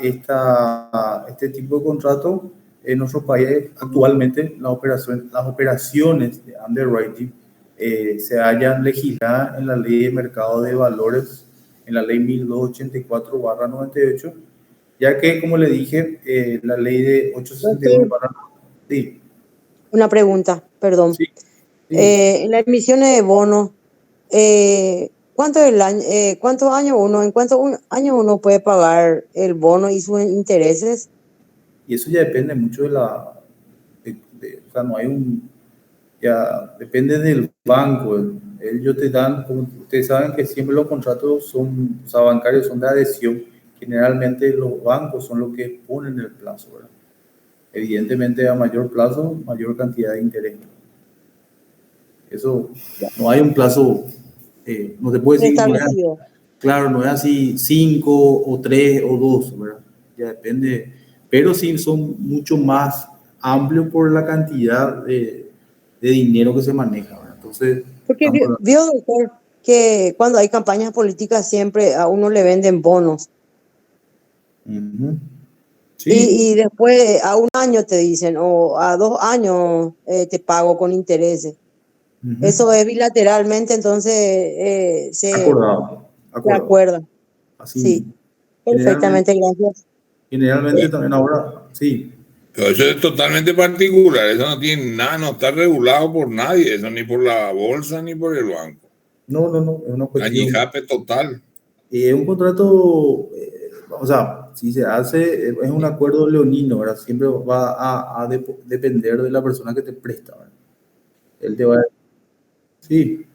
este tipo de contrato en nuestro país actualmente. Las operaciones de underwriting se hallan legisladas en la Ley de Mercado de Valores, en la Ley 1284/98, ya que, como le dije, la Ley de 861 Doctor, sí, una pregunta, perdón. sí, sí. En las emisiones de bonos, ¿cuánto es el año, cuántos años uno, en cuántos años uno puede pagar el bono y sus intereses? Y eso ya depende mucho o sea, no hay ya depende del banco. Ellos te dan, como ustedes saben que siempre los contratos son, o sea, bancarios son de adhesión. Generalmente los bancos son los que ponen el plazo, ¿verdad? Evidentemente a mayor plazo, mayor cantidad de interés. Eso, no hay un plazo, no se puede decir, no es, Establecido. claro, no es así 5 o 3 o 2, ¿verdad? Ya depende, pero sí son mucho más amplios por la cantidad de dinero que se maneja, ¿verdad? Entonces, Porque estamos hablando. vio, doctor, que cuando hay campañas políticas siempre a uno le venden bonos Ujú. Sí. y después a un año te dicen o a 2 años te pago con intereses. Ujú. Eso es bilateralmente, entonces Acordado, se acordado. acuerda. Así Sí, mismo. Generalmente, perfectamente, gracias. generalmente también ahora, sí. Pero eso es totalmente particular, eso no tiene nada, no está regulado por nadie, eso ni por la bolsa ni por el banco. No, no, no, es una cuestión. Añijape total. Es un contrato, o sea, si se hace, es un acuerdo leonino, ¿verdad? Siempre va a depender de la persona que te presta, ¿verdad? Él te va a... Sí.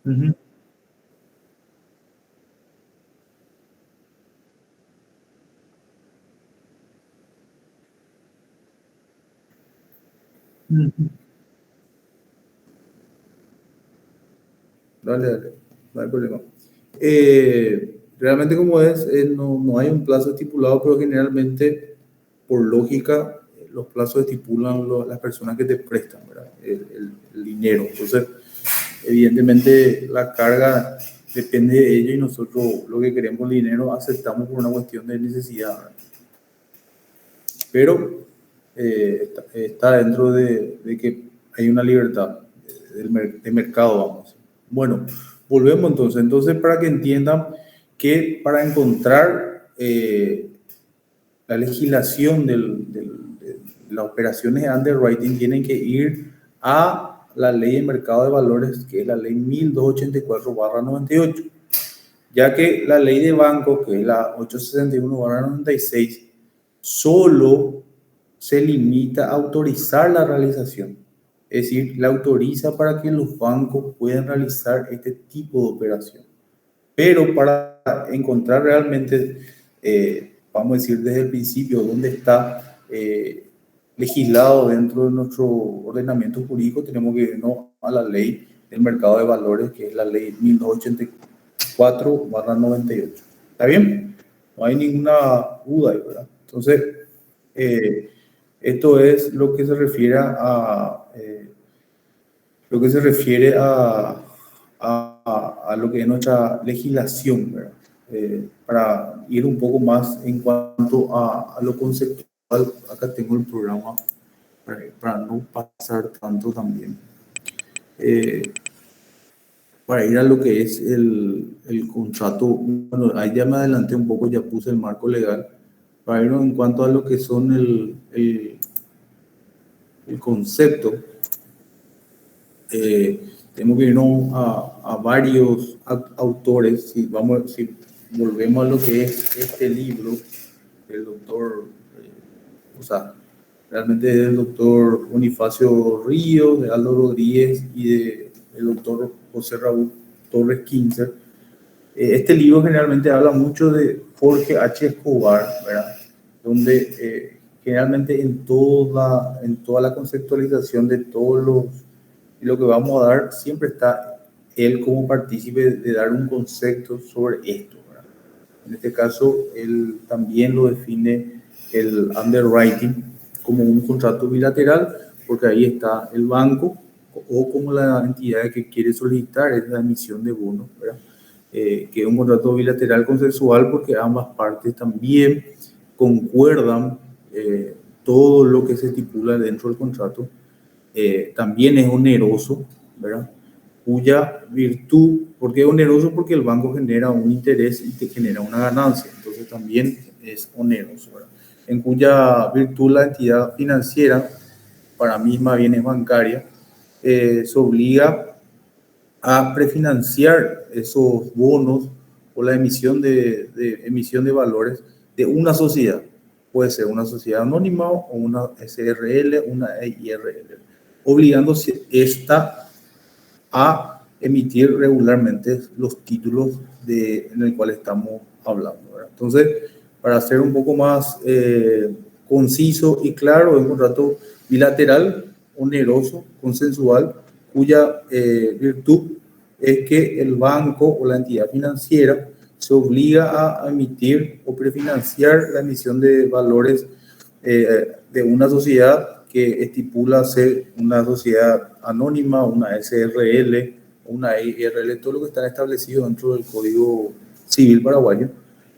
Ujú. Ujú. Dale, dale, no hay problema. Realmente como es, no hay un plazo estipulado, pero generalmente, por lógica, los plazos estipulan las personas que te prestan, ¿verdad? El dinero. Entonces, evidentemente, la carga depende de ello y nosotros lo que queremos el dinero aceptamos por una cuestión de necesidad, ¿verdad? Pero está dentro de que hay una libertad de mercado, vamos. Bueno, volvemos entonces. Entonces, para que entiendan que para encontrar la legislación de las operaciones de underwriting tienen que ir a la ley de mercado de valores, que es la ley 1284/98, ya que la ley de banco, que es la 861/96, solo se limita a autorizar la realización. Es decir, la autoriza para que los bancos puedan realizar este tipo de operación. Pero para encontrar realmente, vamos a decir desde el principio, dónde está legislado dentro de nuestro ordenamiento jurídico, tenemos que irnos a la ley del mercado de valores, que es la ley 1284/98. ¿Está bien? No hay ninguna duda ahí, ¿verdad? Entonces, eh, esto es lo que se refiere a lo que es nuestra legislación, ¿verdad? Para ir un poco más en cuanto a lo conceptual, acá tengo el programa para no pasar tanto también. Para ir a lo que es el contrato, bueno, ahí ya me adelanté un poco, ya puse el marco legal, para ir en cuanto a lo que son el concepto. Tenemos que irnos a varios autores. Si volvemos a lo que es este libro del doctor, o sea, realmente es del doctor Bonifacio Ríos, de Aldo Rodríguez y del doctor José Raúl Torres Quinzer. Este libro generalmente habla mucho de Jorge H. Escobar, ¿verdad? Donde generalmente en toda la conceptualización de todos lo que vamos a dar, siempre está él como partícipe de dar un concepto sobre esto, ¿verdad? En este caso, él también lo define el underwriting, como un contrato bilateral, porque ahí está el banco o como la entidad que quiere solicitar es la emisión de bonos, ¿verdad? Que es un contrato bilateral consensual porque ambas partes también concuerdan todo lo que se estipula dentro del contrato. También es oneroso, ¿verdad? Cuya virtud, ¿por qué es oneroso? Porque el banco genera un interés y te genera una ganancia, entonces también es oneroso, ¿verdad? En cuya virtud la entidad financiera, para mí más bien es bancaria, se obliga a prefinanciar esos bonos o la emisión emisión de valores de una sociedad. Puede ser una sociedad anónima o una SRL, una IRL, obligándose esta a emitir regularmente los títulos en el cual estamos hablando, ¿verdad? Entonces, para ser un poco más conciso y claro, es un contrato bilateral, oneroso, consensual, cuya virtud es que el banco o la entidad financiera se obliga a emitir o prefinanciar la emisión de valores de una sociedad que estipula ser una sociedad anónima, una SRL, una IRL, todo lo que está establecido dentro del Código Civil paraguayo,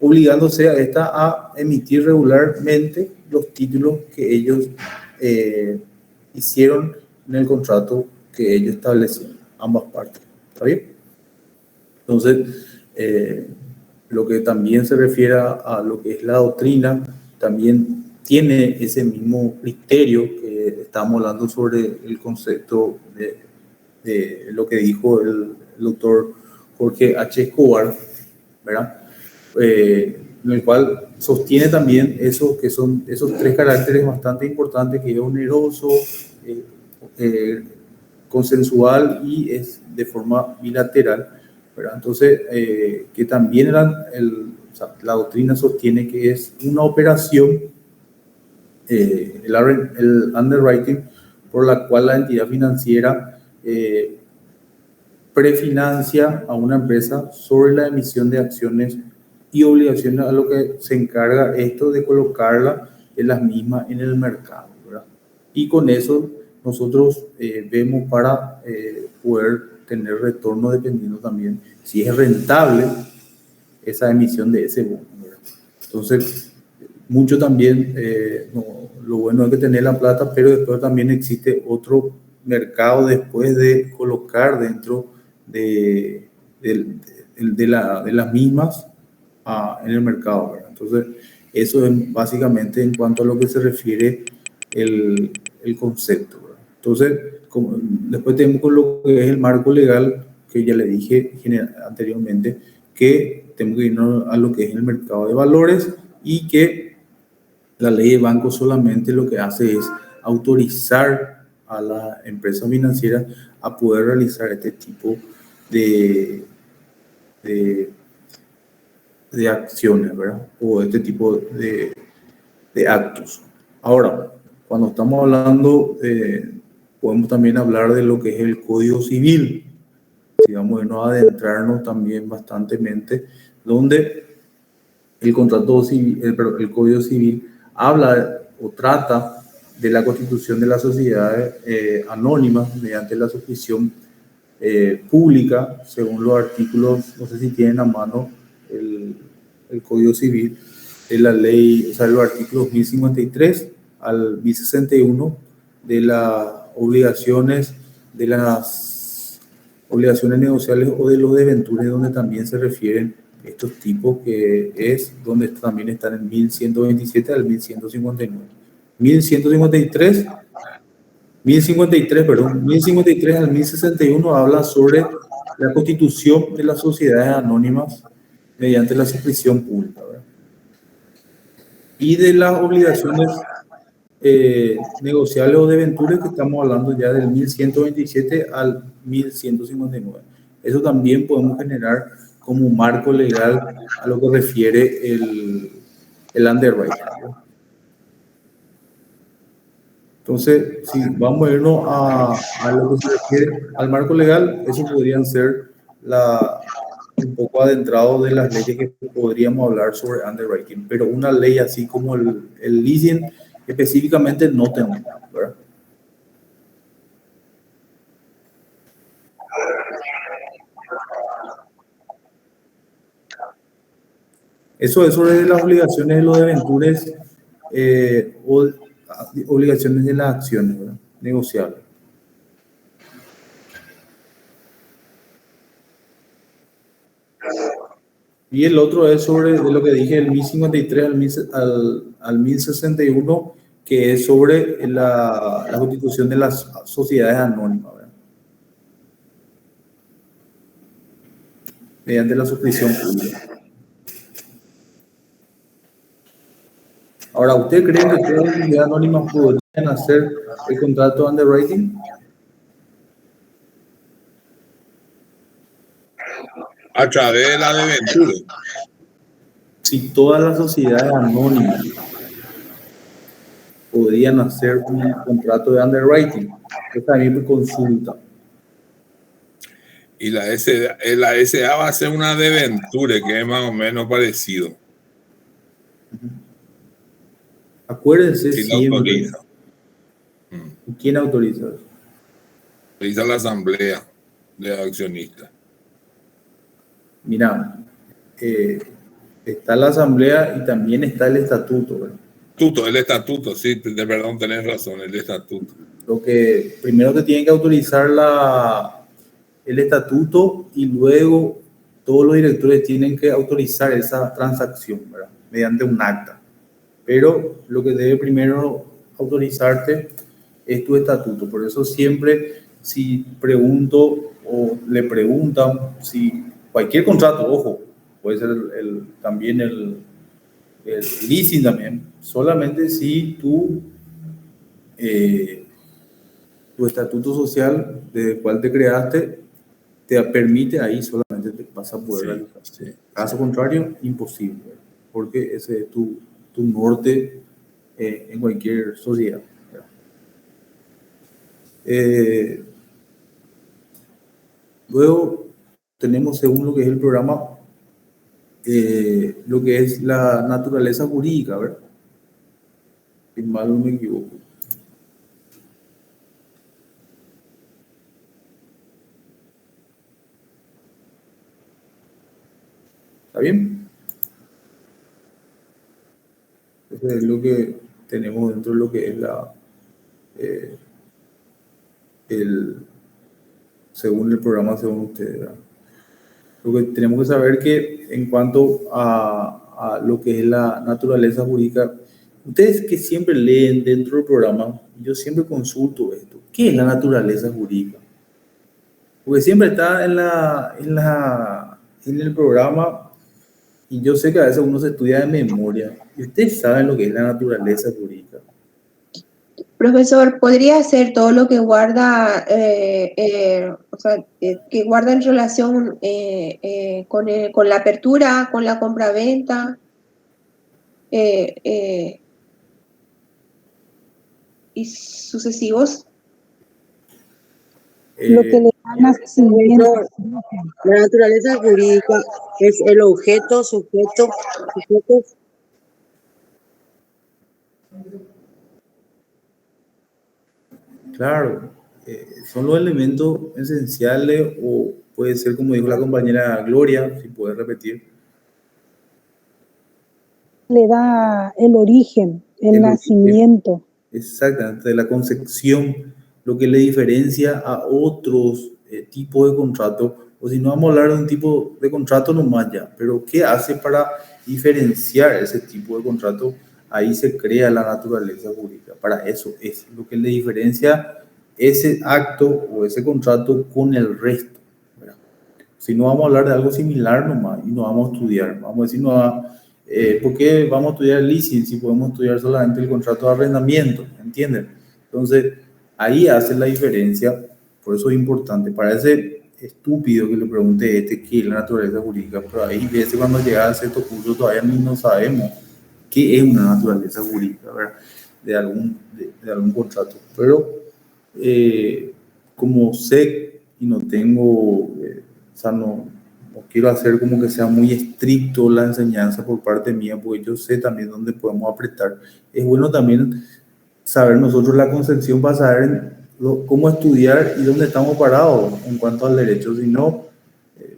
obligándose a esta a emitir regularmente los títulos que ellos hicieron en el contrato que ellos establecieron, ambas partes. ¿Está bien? Entonces, lo que también se refiere a lo que es la doctrina, también tiene ese mismo criterio que estamos hablando sobre el concepto de lo que dijo el doctor Jorge H. Escobar, ¿verdad? En el cual sostiene también eso, que son esos tres caracteres bastante importantes, que es oneroso, consensual y es de forma bilateral, ¿verdad? Entonces, que también la doctrina sostiene que es una operación, el underwriting, por la cual la entidad financiera prefinancia a una empresa sobre la emisión de acciones y obligaciones, a lo que se encarga esto de colocarla en las mismas en el mercado, ¿verdad? Y con eso nosotros vemos para poder tener retorno dependiendo también si es rentable esa emisión de ese bono, ¿verdad? Entonces, mucho también, lo bueno es que tener la plata, pero después también existe otro mercado después de colocar dentro de las mismas en el mercado, ¿verdad? Entonces, eso es básicamente en cuanto a lo que se refiere el concepto, ¿verdad? Entonces, después tenemos con lo que es el marco legal, que ya le dije anteriormente, que tenemos que irnos a lo que es el mercado de valores y que la ley de bancos solamente lo que hace es autorizar a la empresa financiera a poder realizar este tipo de acciones, ¿verdad? O este tipo de actos. Ahora, cuando estamos hablando, podemos también hablar de lo que es el Código Civil, digamos, de no adentrarnos también bastantemente, donde el contrato civil, el Código Civil habla o trata de la constitución de las sociedades anónimas mediante la suscripción pública, según los artículos, no sé si tienen a mano el Código Civil, de la ley, o sea, los artículos 1053 al 1061 de las obligaciones negociables o de los deventures, donde también se refieren estos tipos, que es donde también están en 1127 al 1159. 1153, perdón, 1053 al 1061 habla sobre la constitución de las sociedades anónimas mediante la suscripción pública, ¿verdad? Y de las obligaciones negociables o deventures, que estamos hablando ya del 1127 al 1159. Eso también podemos generar como marco legal a lo que refiere el underwriting, ¿no? Entonces, si vamos a irnos a lo que se refiere al marco legal, eso podrían ser un poco adentrado de las leyes que podríamos hablar sobre underwriting, pero una ley así como el leasing específicamente no tenemos, ¿verdad? Eso es sobre las obligaciones de los debentures o obligaciones de las acciones, ¿verdad? Negociables. Y el otro es sobre de lo que dije, el 1053 al 1061, que es sobre la constitución de las sociedades anónimas, ¿verdad? Mediante la suscripción pública. Ahora, ¿usted cree que todas las sociedades anónimas podrían hacer el contrato de underwriting? A través de la debentura. Si todas las sociedades anónimas podrían hacer un contrato de underwriting, esta es mi consulta. Y la SA va a ser una debenture que es más o menos parecido. Acuérdense Si la siempre. autoriza. ¿Quién autoriza eso? Autoriza la asamblea de accionistas. Mira, está la asamblea y también está el estatuto, ¿verdad? El estatuto, sí, perdón, tenés razón, el estatuto. Lo que primero te tienen que autorizar el estatuto y luego todos los directores tienen que autorizar esa transacción, ¿verdad? Mediante un acta. Pero lo que debe primero autorizarte es tu estatuto. Por eso siempre, si pregunto o le preguntan, si cualquier contrato, ojo, puede ser también el leasing también, solamente si tu estatuto social del cual te creaste te permite, ahí solamente te vas a poder realizar. Sí. Caso contrario, imposible, porque ese es tu norte en cualquier sociedad. Luego tenemos, según lo que es el programa, lo que es la naturaleza jurídica, ¿verdad? Si mal no me equivoco. ¿Está bien? Eso es lo que tenemos dentro de lo que es según el programa, según ustedes, ¿verdad? Lo que tenemos que saber que en cuanto a lo que es la naturaleza jurídica, ustedes que siempre leen dentro del programa, yo siempre consulto esto. ¿Qué es la naturaleza jurídica? Porque siempre está en el programa y yo sé que a veces uno se estudia de memoria. Y ustedes saben lo que es la naturaleza jurídica. Profesor, ¿podría ser todo lo que guarda, que guarda en relación con la apertura, con la compraventa y sucesivos? Lo que le da nacimiento. La naturaleza jurídica es el objeto, sujetos. Claro, son los elementos esenciales, o puede ser, como dijo la compañera Gloria, si puede repetir. Le da el origen, el nacimiento. Exactamente, de la concepción, lo que le diferencia a otros tipos de contratos, o si no vamos a hablar de un tipo de contrato nomás ya, pero ¿qué hace para diferenciar ese tipo de contrato? Ahí se crea la naturaleza jurídica. Para eso es lo que le diferencia ese acto o ese contrato con el resto, ¿verdad? Si no, vamos a hablar de algo similar nomás y no vamos a estudiar. Vamos a decir, ¿por qué vamos a estudiar el leasing si podemos estudiar solamente el contrato de arrendamiento? ¿Entienden? Entonces, ahí hace la diferencia. Por eso es importante. Parece estúpido que le pregunte qué es la naturaleza jurídica, pero ahí veces cuando llega a cierto curso todavía no sabemos qué es una naturaleza jurídica, ¿verdad? De algún contrato. Pero como sé y no tengo, no quiero hacer como que sea muy estricto la enseñanza por parte mía, porque yo sé también dónde podemos apretar. Es bueno también saber nosotros la concepción para saber cómo estudiar y dónde estamos parados en cuanto al derecho. Si no,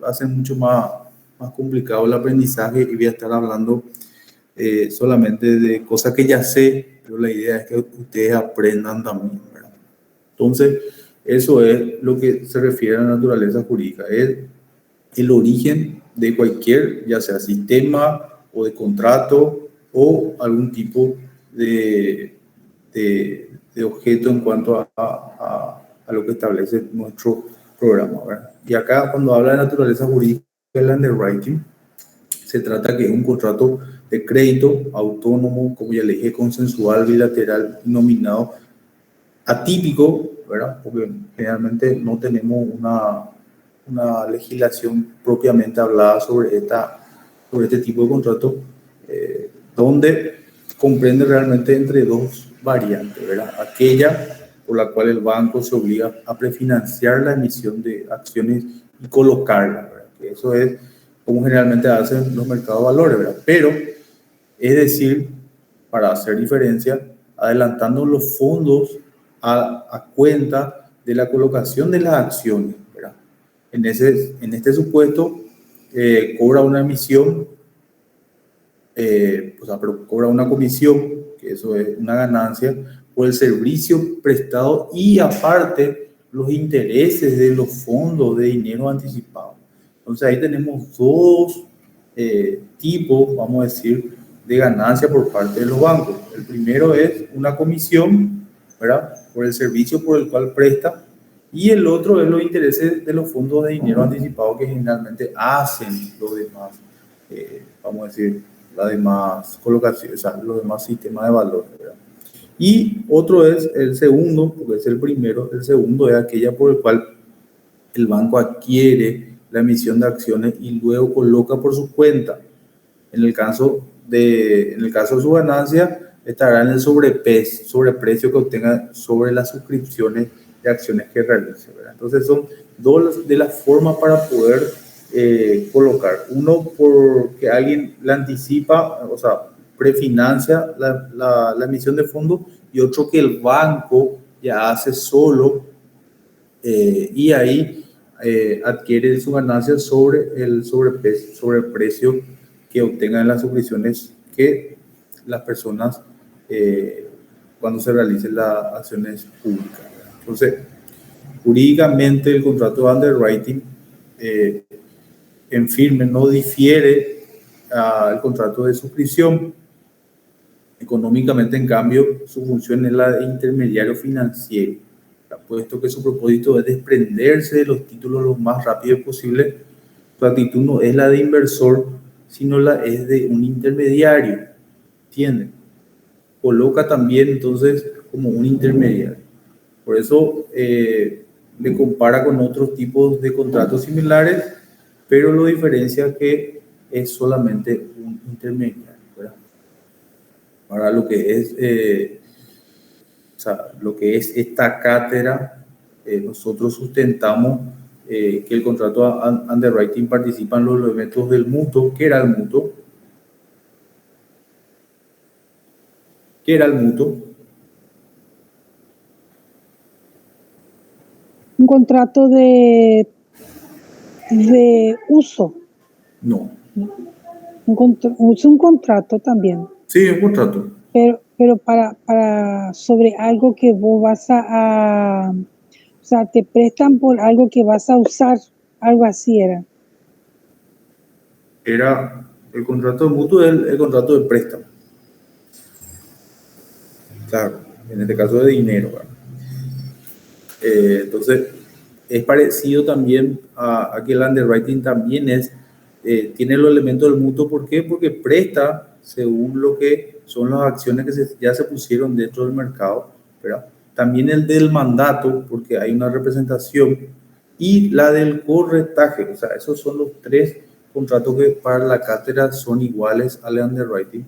va a ser mucho más complicado el aprendizaje y voy a estar hablando solamente de cosas que ya sé, pero la idea es que ustedes aprendan también, ¿verdad? Entonces, eso es lo que se refiere a la naturaleza jurídica, es el origen de cualquier, ya sea sistema o de contrato o algún tipo de objeto en cuanto a lo que establece nuestro programa, ¿verdad? Y acá, cuando habla de naturaleza jurídica, el underwriting, se trata que es un contrato de crédito autónomo, como ya le dije, consensual, bilateral, nominado, atípico, ¿verdad? Porque generalmente no tenemos una legislación propiamente hablada sobre este tipo de contrato, donde comprende realmente entre dos variantes, ¿verdad? Aquella por la cual el banco se obliga a prefinanciar la emisión de acciones y colocarlas, ¿verdad? Que eso es como generalmente hacen los mercados de valores, ¿verdad? Pero, es decir, para hacer diferencia, adelantando los fondos a cuenta de la colocación de las acciones, ¿verdad? En este supuesto, cobra una emisión, pero cobra una comisión, que eso es una ganancia, por el servicio prestado y aparte los intereses de los fondos de dinero anticipado. Entonces ahí tenemos dos tipos, vamos a decir, de ganancia por parte de los bancos. El primero es una comisión, ¿verdad?, por el servicio por el cual presta, y el otro es los intereses de los fondos de dinero anticipado que generalmente hacen los demás, vamos a decir, las demás colocaciones, o sea, los demás sistemas de valores, ¿verdad? Y otro es el segundo, porque es el primero, el segundo es aquella por el cual el banco adquiere la emisión de acciones y luego coloca por su cuenta. En el caso de su ganancia, estará en el sobreprecio que obtenga sobre las suscripciones de acciones que realice, ¿verdad? Entonces son dos de las formas para poder colocar. Uno, porque alguien la anticipa, o sea, prefinancia la emisión de fondos, y otro que el banco ya hace solo y ahí adquiere su ganancia sobre el sobreprecio que obtengan en las suscripciones que las personas cuando se realicen las acciones públicas. Entonces, jurídicamente el contrato de underwriting en firme no difiere al contrato de suscripción. Económicamente, en cambio, su función es la de intermediario financiero, puesto que su propósito es desprenderse de los títulos lo más rápido posible. Su actitud no es la de inversor, sino la es de un intermediario, ¿entienden? Coloca también entonces como un intermediario. Por eso le compara con otros tipos de contratos similares, pero lo diferencia que es solamente un intermediario, ¿verdad? Ahora lo que es lo que es esta cátedra, nosotros sustentamos que el contrato underwriting participa en los elementos del mutuo. ¿Qué era el mutuo? ¿Qué era el mutuo? Un contrato de uso. No. Es un contrato también. Sí, un contrato. Pero para sobre algo que vos vas o sea, te prestan por algo que vas a usar, algo así era. Era el contrato mutuo, el contrato de préstamo. Claro, en este caso de dinero, ¿verdad? Entonces, es parecido también a que el underwriting también tiene los elementos del mutuo. ¿Por qué? Porque presta según lo que son las acciones que ya se pusieron dentro del mercado, ¿verdad? También el del mandato, porque hay una representación, y la del corretaje. O sea, esos son los tres contratos que para la cátedra son iguales al underwriting,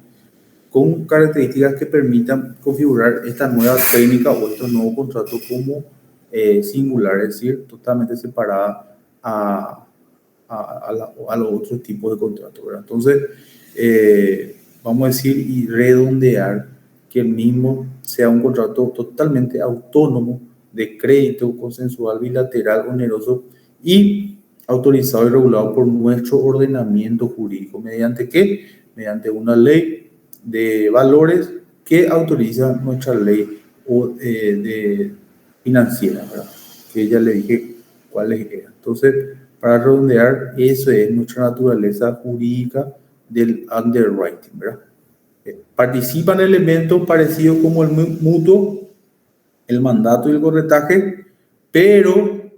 con características que permitan configurar esta nueva técnica o este nuevo contrato como singular, es decir, totalmente separada a los otros tipos de contratos, ¿verdad? Entonces, vamos a decir y redondear que el mismo sea un contrato totalmente autónomo de crédito consensual bilateral oneroso y autorizado y regulado por nuestro ordenamiento jurídico. ¿Mediante qué? Mediante una ley de valores que autoriza nuestra ley de financiera, ¿verdad? Que ya le dije cuál es. Entonces, para redondear, eso es nuestra naturaleza jurídica del underwriting, ¿verdad? Participan elementos parecidos como el mutuo, el mandato y el corretaje, pero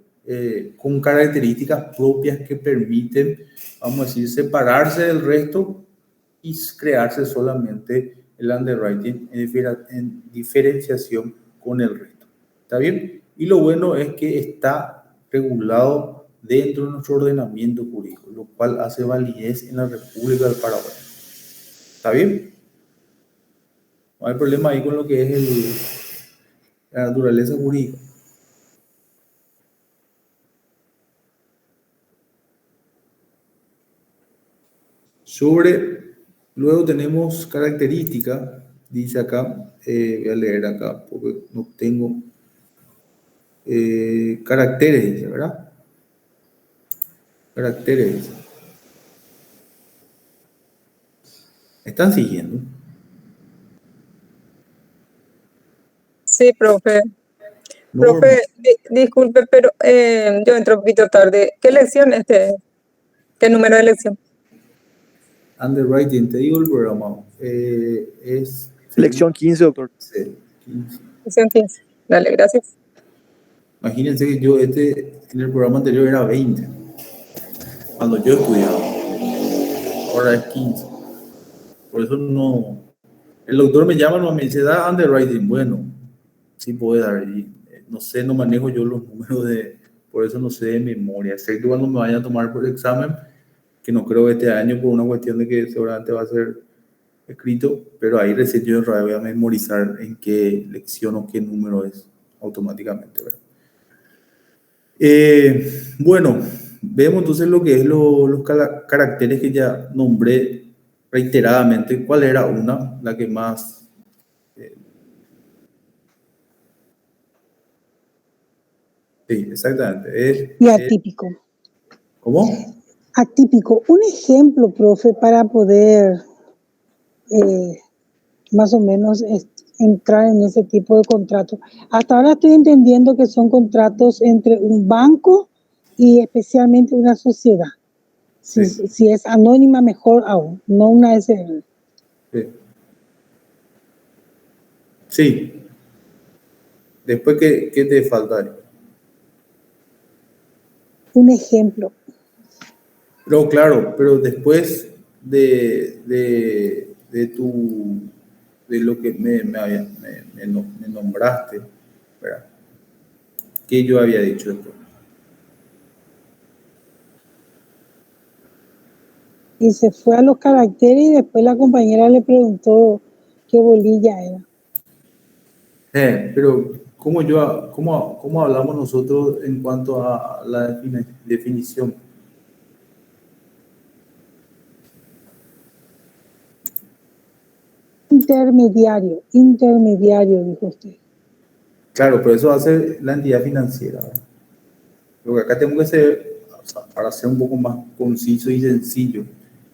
con características propias que permiten, vamos a decir, separarse del resto y crearse solamente el underwriting en diferenciación con el resto. ¿Está bien? Y lo bueno es que está regulado dentro de nuestro ordenamiento jurídico, lo cual hace validez en la República del Paraguay. ¿Está bien? No hay problema ahí con lo que es la naturaleza jurídica. Luego tenemos característica, dice acá, voy a leer acá porque no tengo caracteres, dice, ¿verdad? Caracteres, dice. ¿Están siguiendo? Sí, profe. Norma. Profe, disculpe, pero yo entro un poquito tarde. ¿Qué lección es este? ¿Qué número de lección? Underwriting, te digo el programa. Es Lección 15, doctor. Sí, 15. Lección 15. Dale, gracias. Imagínense que yo en el programa anterior era 20, cuando yo estudiaba. Ahora es 15. Por eso no. El doctor me llama y me dice, da underwriting. Bueno, sí puede dar. Y, no sé, no manejo yo los números por eso no sé de memoria. Excepto cuando me vaya a tomar por el examen, que no creo este año por una cuestión de que seguramente va a ser escrito, pero ahí recién yo voy a memorizar en qué lección o qué número es automáticamente, ¿verdad? Bueno, vemos entonces lo que es los caracteres que ya nombré reiteradamente. ¿Cuál era la que más? Sí, exactamente. Y atípico. ¿Cómo? Atípico. Un ejemplo, profe, para poder más o menos entrar en ese tipo de contratos. Hasta ahora estoy entendiendo que son contratos entre un banco y especialmente una sociedad. Si es anónima, mejor aún, no una SL. Sí. Después, ¿qué te falta? Un ejemplo. Pero claro, pero después de lo que me nombraste, ¿verdad? ¿Qué yo había dicho después? Y se fue a los caracteres y después la compañera le preguntó qué bolilla era. Pero ¿cómo hablamos nosotros en cuanto a la definición? Intermediario, dijo usted. Claro, pero eso hace la entidad financiera, ¿verdad? Lo que acá tengo que hacer, para ser un poco más conciso y sencillo,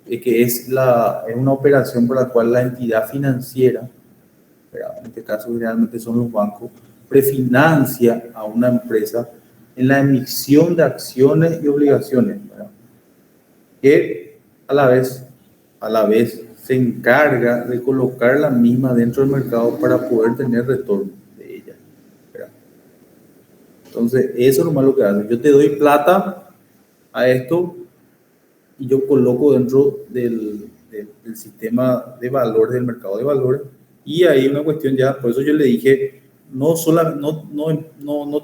es que es una operación por la cual la entidad financiera, ¿verdad? En este caso generalmente son los bancos, prefinancia a una empresa en la emisión de acciones y obligaciones, ¿verdad? Que a la vez se encarga de colocar la misma dentro del mercado para poder tener retorno de ella, ¿verdad? Entonces, eso es lo que hace. Yo te doy plata a esto y yo coloco dentro del sistema de valores, del mercado de valores, y ahí una cuestión ya, por eso yo le dije, no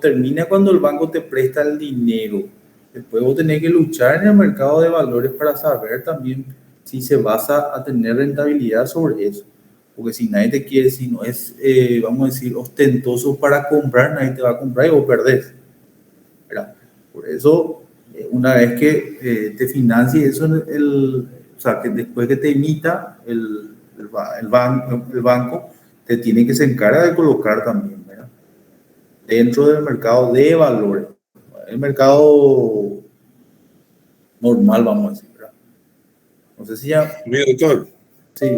termina cuando el banco te presta el dinero. Después vos tenés que luchar en el mercado de valores para saber también si se basa a tener rentabilidad sobre eso. Porque si nadie te quiere, si no es, vamos a decir, ostentoso para comprar, nadie te va a comprar y vos perdés, ¿verdad? Por eso Una vez que te financie eso, o sea, que después que te emita el banco, te tiene que se encarga de colocar también, ¿verdad? Dentro del mercado de valores. El mercado normal, vamos a decir, ¿verdad? No sé si ya... Mi doctor, Sí,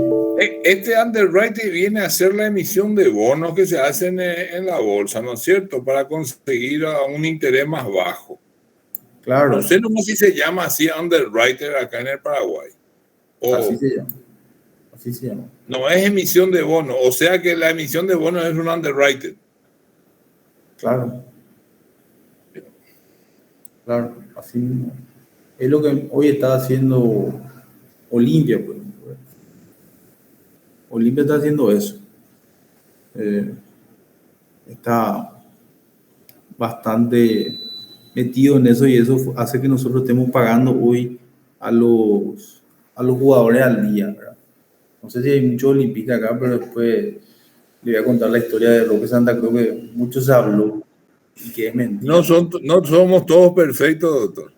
este underwriting viene a ser la emisión de bonos que se hacen en la bolsa, ¿no es cierto? Para conseguir un interés más bajo. claro, No sé nomás si se llama así underwriter acá en el Paraguay. así O se llama. Así se llama. no es emisión de bonos, o sea que la emisión de bonos es un underwriter. Claro. Claro, así mismo. Es lo que hoy está haciendo Olimpia, por ejemplo. Olimpia está haciendo eso. Está bastante metido en eso y eso hace que nosotros estemos pagando hoy a los jugadores al día, ¿verdad? No sé si hay mucho olimpista acá, pero después le voy a contar la historia de Roque Santa Cruz, que mucho se habló y que es mentira. No somos todos perfectos, doctor.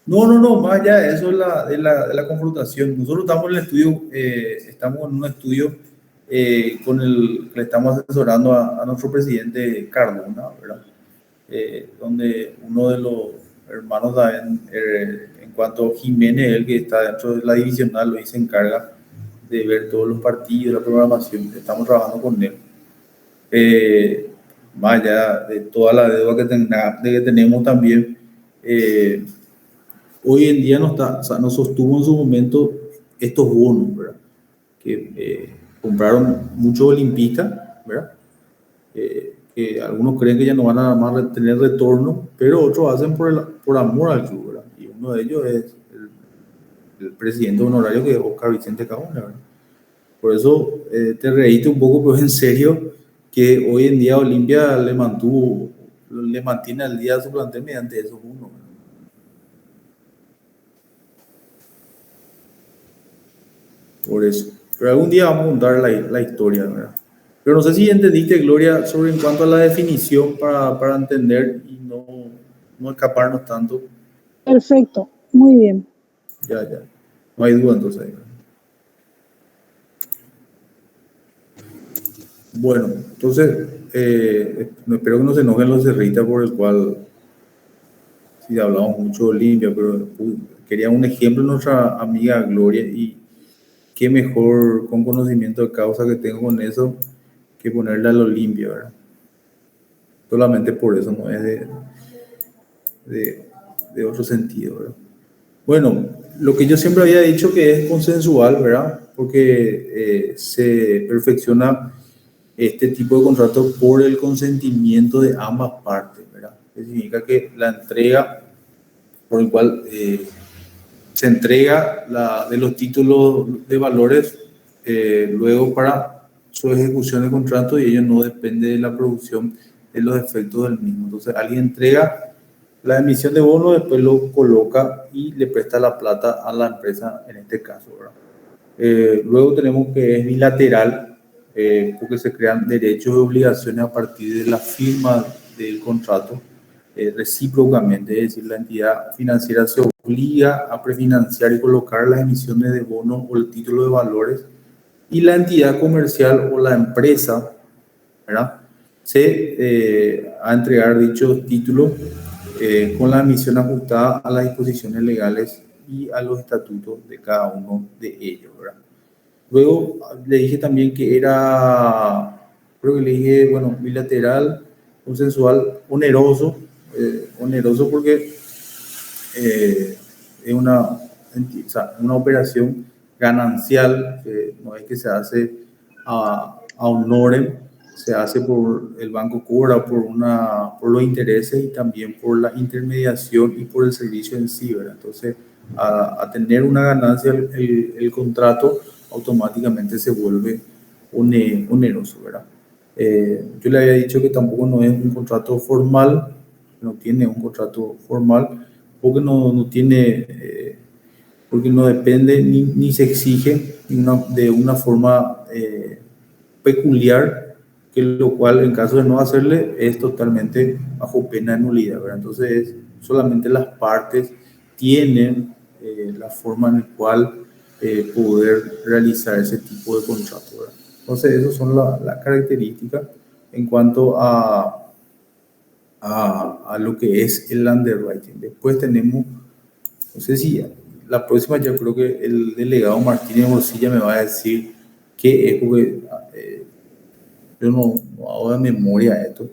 No, más allá de eso de la confrontación. Nosotros estamos en el estudio, estamos en un estudio con le estamos asesorando a nuestro presidente Cardona, ¿verdad? Donde uno de los hermanos también, en cuanto a Jiménez, el que está dentro de la divisional, hoy se encarga de ver todos los partidos, la programación. Estamos trabajando con él. Más allá de toda la deuda que tenemos también, hoy en día nos sostuvo en su momento estos bonos, ¿verdad? Que compraron muchos olimpistas, ¿verdad? Que algunos creen que ya no van a más tener retorno, pero otros hacen por amor al club, ¿verdad? Y uno de ellos es el presidente honorario, que es Oscar Vicente Cajón, ¿verdad? Por eso te reíste un poco, pero en serio, que hoy en día Olimpia le mantiene al día su plantel mediante esos bonos, ¿verdad? Por eso. Pero algún día vamos a contar la historia, ¿verdad? Pero no sé si entendiste, Gloria, sobre en cuanto a la definición para entender y no escaparnos tanto. Perfecto, muy bien. Ya. No hay duda entonces. Bueno, entonces, espero que no se enojen los cerritas por el cual sí hablamos mucho de Olimpia, pero quería un ejemplo de nuestra amiga Gloria y qué mejor con conocimiento de causa que tengo con eso que ponerle al Olimpia, ¿verdad? Solamente por eso, no es de otro sentido, ¿verdad? Bueno, lo que yo siempre había dicho que es consensual, ¿verdad? Porque se perfecciona este tipo de contrato por el consentimiento de ambas partes, ¿verdad? Eso significa que la entrega por el cual se entrega de los títulos de valores luego para su ejecución de contrato y ello no depende de la producción de los efectos del mismo. Entonces alguien entrega la emisión de bono, después lo coloca y le presta la plata a la empresa en este caso, ¿verdad? Luego tenemos que es bilateral, porque se crean derechos y obligaciones a partir de la firma del contrato recíprocamente, es decir, la entidad financiera se obliga a prefinanciar y colocar las emisiones de bonos o el título de valores y la entidad comercial o la empresa, ¿verdad?, a entregar dichos títulos con la emisión ajustada a las disposiciones legales y a los estatutos de cada uno de ellos, ¿verdad? Luego le dije también que era, creo que le dije, bueno, bilateral, consensual, oneroso porque es una operación ganancial, que no es que se hace a honorem, se hace por el banco, cobra por los intereses y también por la intermediación y por el servicio en sí, ¿verdad? Entonces, a tener una ganancia el contrato automáticamente se vuelve oneroso, ¿verdad? Yo le había dicho que tampoco no es un contrato formal, no tiene un contrato formal, porque no tiene, porque no depende ni se exige de una forma peculiar, que lo cual en caso de no hacerle es totalmente bajo pena de nulidad, ¿verdad? Entonces es solamente las partes tienen la forma en la cual poder realizar ese tipo de contrato, ¿verdad? Entonces, esas son las características en cuanto a lo que es el underwriting. Después tenemos, no sé si la próxima, yo creo que el delegado Martínez Morcilla me va a decir qué es, porque yo no hago de memoria esto.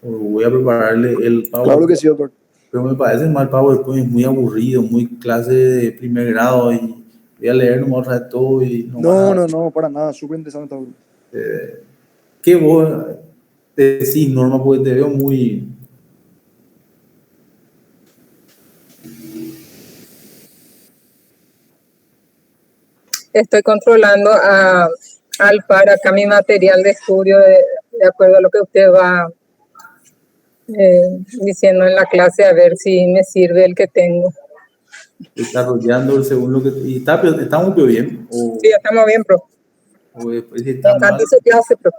Voy a prepararle el PowerPoint. Claro que sí, doctor. Pero me parece mal PowerPoint, es muy aburrido, muy clase de primer grado y voy a leer nomás otra vez todo y No, para nada, súper interesante. ¿Qué vos decís, Norma? Porque te veo muy... Estoy controlando al par acá mi material de estudio de acuerdo a lo que usted va diciendo en la clase, a ver si me sirve el que tengo. Desarrollando según lo que... ¿Y estamos bien? ¿O, Sí, estamos bien, profe. o después si Me está encanta mal, su clase, profe.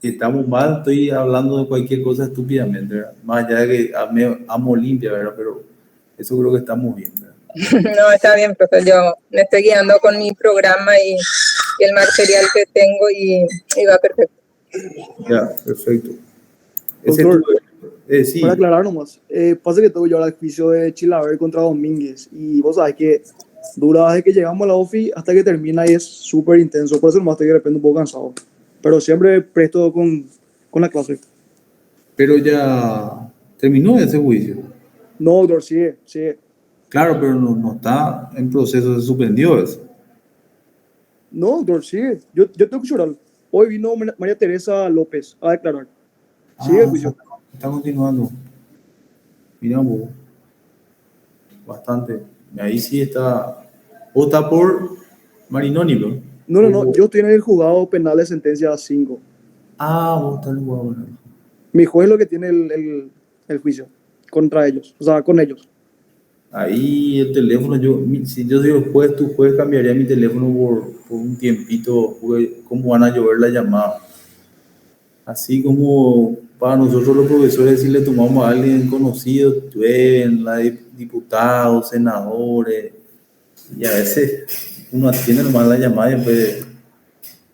si estamos mal, estoy hablando de cualquier cosa estúpidamente, ¿verdad? Más allá de que amo Olimpia, ¿verdad? Pero eso creo que estamos bien, ¿verdad? No, está bien, profe. Yo me estoy guiando con mi programa y el material que tengo y va perfecto. Ya, perfecto. Doctor, Sí. para aclarar nomás, pasa que tengo yo ahora el juicio de Chilaver contra Domínguez y vos sabés que dura desde que llegamos a la OFI hasta que termina y es súper intenso, por eso nomás estoy de repente un poco cansado, pero siempre presto con la clase. Pero ya terminó ese juicio. No, doctor, sigue. Claro, pero no está en proceso, se suspendió eso. No, doctor, sigue. Yo tengo que llorar. Hoy vino María Teresa López a declarar. Sigue el juicio. Está continuando. Mira vos. Bastante. Ahí sí está. ¿O está por Marinoni, no? No. Yo estoy en el juzgado penal de sentencia 5. Vos estás en el juzgado. Mi juez es lo que tiene el juicio contra ellos, o sea, con ellos. Ahí el teléfono, si yo soy el juez, tu juez cambiaría mi teléfono por un tiempito, porque cómo van a llover las llamadas. Así como para nosotros los profesores, si le tomamos a alguien conocido, llueven, diputados, senadores, y a veces uno atiende nomás la llamada y después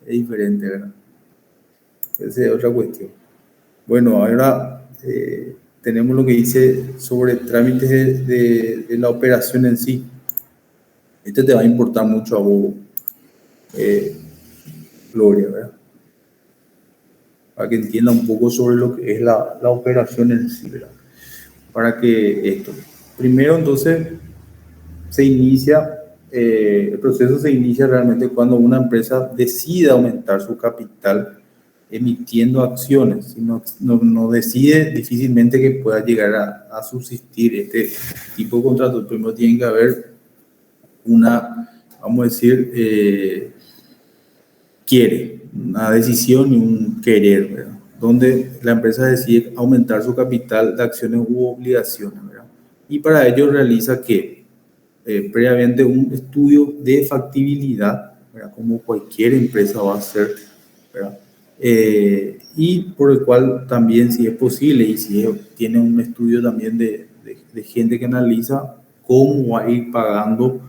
es diferente, ¿verdad? Esa es otra cuestión. Bueno, ahora tenemos lo que dice sobre trámites de la operación en sí. Este te va a importar mucho a vos, Gloria, ¿verdad? Para que entienda un poco sobre lo que es la operación en sí, ¿verdad? Para que esto. Primero, entonces, el proceso se inicia realmente cuando una empresa decide aumentar su capital emitiendo acciones. Si no decide, difícilmente que pueda llegar a subsistir este tipo de contrato. Primero tiene que haber una decisión y un querer, ¿verdad? Donde la empresa decide aumentar su capital de acciones u obligaciones, ¿verdad? Y para ello realiza previamente un estudio de factibilidad, ¿verdad? Como cualquier empresa va a hacer, ¿verdad? Y por el cual también, si es posible y si tiene un estudio también de gente que analiza cómo va a ir pagando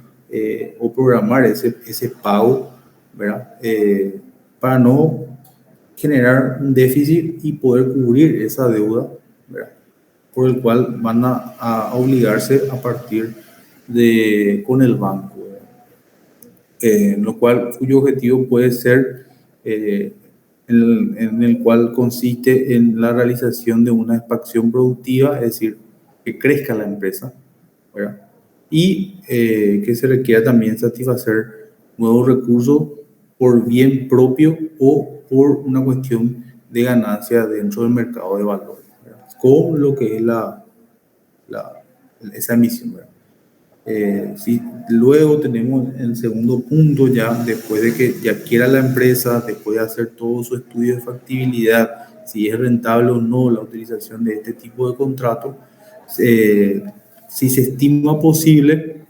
o programar ese pago, ¿verdad? Para no generar un déficit y poder cubrir esa deuda, ¿verdad? Por el cual van a obligarse a partir con el banco, lo cual cuyo objetivo puede ser en el cual consiste en la realización de una expansión productiva, es decir, que crezca la empresa, ¿verdad? Y que se requiera también satisfacer nuevos recursos por bien propio o por una cuestión de ganancia dentro del mercado de valores, ¿verdad? Con lo que es esa emisión, ¿verdad? Sí, luego tenemos el segundo punto, ya después de que ya quiera la empresa, después de hacer todo su estudio de factibilidad, si es rentable o no la utilización de este tipo de contrato, si se estima posible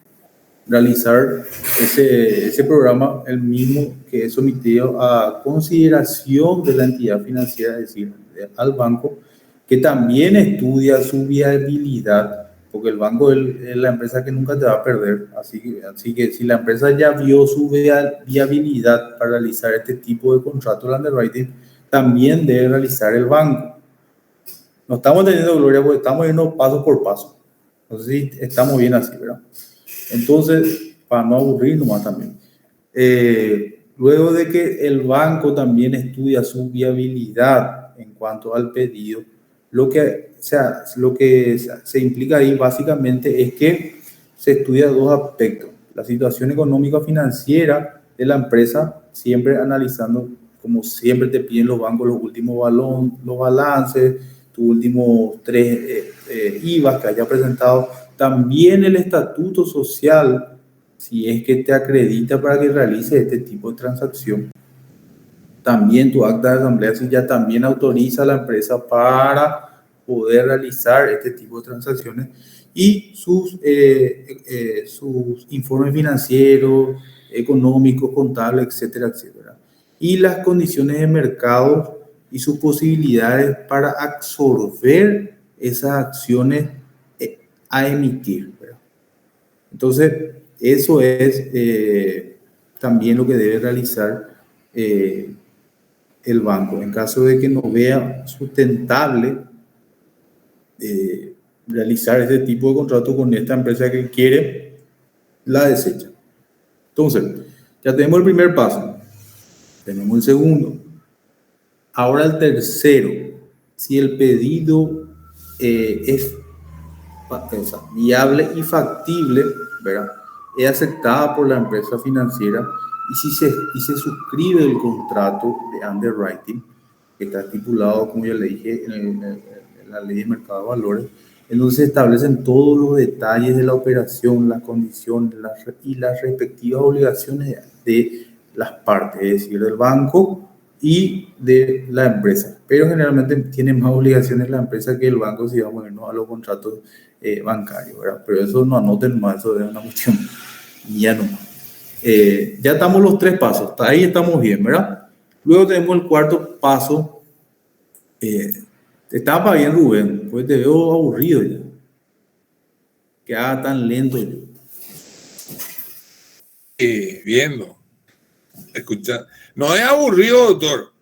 realizar ese programa, el mismo que es sometido a consideración de la entidad financiera, es decir, al banco, que también estudia su viabilidad porque el banco es la empresa que nunca te va a perder. Así que si la empresa ya vio su viabilidad para realizar este tipo de contrato de underwriting, también debe realizar el banco. No estamos teniendo gloria porque estamos yendo paso por paso. Entonces sí, estamos bien así, ¿verdad? Entonces, para no aburrirnos más también. Luego de que el banco también estudia su viabilidad en cuanto al pedido, lo que se implica ahí básicamente es que se estudia dos aspectos: la situación económica financiera de la empresa, siempre analizando, como siempre te piden los bancos, los últimos los balances, tus últimos 3 IVAs que haya presentado, también el estatuto social, si es que te acredita para que realice este tipo de transacción. También tu acta de asamblea, si ya también autoriza a la empresa para poder realizar este tipo de transacciones, y sus informes financieros, económicos, contables, etcétera, etcétera. Y las condiciones de mercado y sus posibilidades para absorber esas acciones a emitir, ¿verdad? Entonces, eso es también lo que debe realizar el banco. En caso de que no vea sustentable realizar este tipo de contrato con esta empresa que quiere, la desecha. Entonces, ya tenemos el primer paso, tenemos el segundo. Ahora el tercero: si el pedido es viable y factible, ¿verdad?, es aceptada por la empresa financiera, y si se suscribe el contrato de underwriting, que está estipulado, como ya le dije, en la ley de mercado de valores, entonces se establecen todos los detalles de la operación, las condiciones y las respectivas obligaciones de las partes, es decir, del banco y de la empresa. Pero generalmente tiene más obligaciones la empresa que el banco si vamos a irnos a los contratos bancarios, ¿verdad? Pero eso no anoten más, eso es una cuestión ya no. Ya estamos los 3 pasos, hasta ahí estamos bien, ¿verdad? Luego tenemos el cuarto paso. Estaba bien, Rubén, pues te veo aburrido ya. Que haga tan lento yo. Viendo, escucha. No es aburrido, doctor.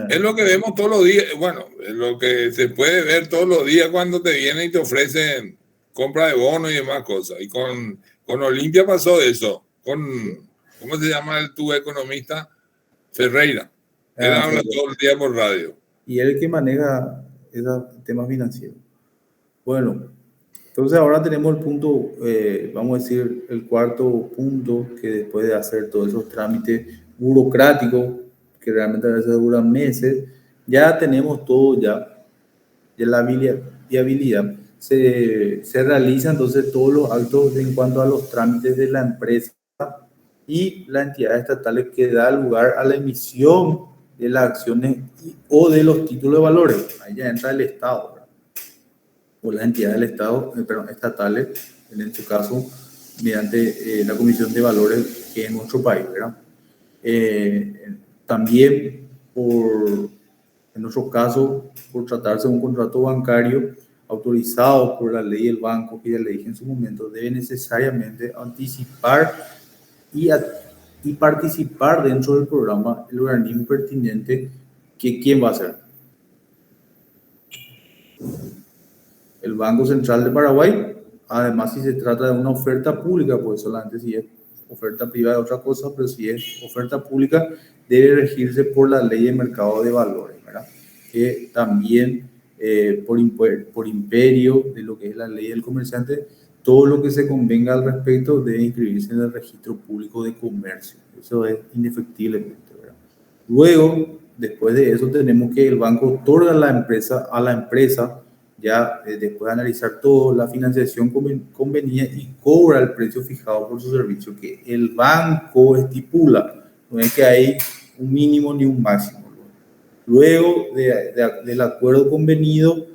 Es lo que vemos todos los días. Bueno, es lo que se puede ver todos los días cuando te vienen y te ofrecen compra de bonos y demás cosas. Y con Olimpia pasó eso. ¿Cómo se llama tu economista? Ferreira. Él habla todo el día por radio. Y él que maneja esos temas financieros. Bueno, entonces ahora tenemos el punto, vamos a decir, el cuarto punto, que después de hacer todos esos trámites burocráticos, que realmente a veces duran meses, ya tenemos todo ya la viabilidad. Se realizan entonces todos los actos en cuanto a los trámites de la empresa y la entidad estatal que da lugar a la emisión de las acciones o de los títulos de valores. Ahí ya entra el Estado, ¿verdad?, o las entidades del Estado, estatales, en este caso, mediante la Comisión de Valores, que es en nuestro país, ¿verdad? También, en nuestro caso, por tratarse de un contrato bancario autorizado por la ley del banco, que ya le dije en su momento, debe necesariamente anticipar y participar dentro del programa el organismo pertinente, que ¿quién va a ser? El Banco Central de Paraguay. Además, si se trata de una oferta pública, pues solamente si es oferta privada es otra cosa, pero si es oferta pública debe regirse por la ley de mercado de valores, ¿verdad?, que también por imperio de lo que es la ley del comerciante, todo lo que se convenga al respecto debe inscribirse en el registro público de comercio. Eso es indefectiblemente, ¿verdad? Luego, después de eso, tenemos que el banco otorga a la empresa, ya después de analizar todo, la financiación conveniente y cobra el precio fijado por su servicio que el banco estipula. No es que hay un mínimo ni un máximo. Luego del acuerdo convenido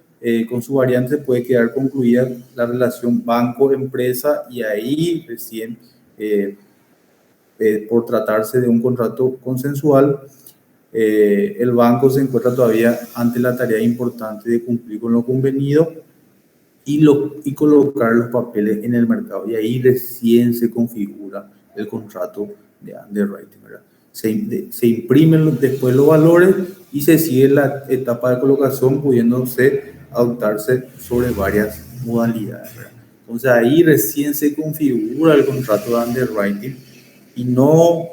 con su variante, puede quedar concluida la relación banco-empresa, y ahí recién, por tratarse de un contrato consensual, el banco se encuentra todavía ante la tarea importante de cumplir con lo convenido y colocar los papeles en el mercado. Y ahí recién se configura el contrato de underwriting, ¿verdad? Se imprimen después los valores y se sigue la etapa de colocación, pudiéndose adoptarse sobre varias modalidades, ¿verdad? Entonces ahí recién se configura el contrato de underwriting y no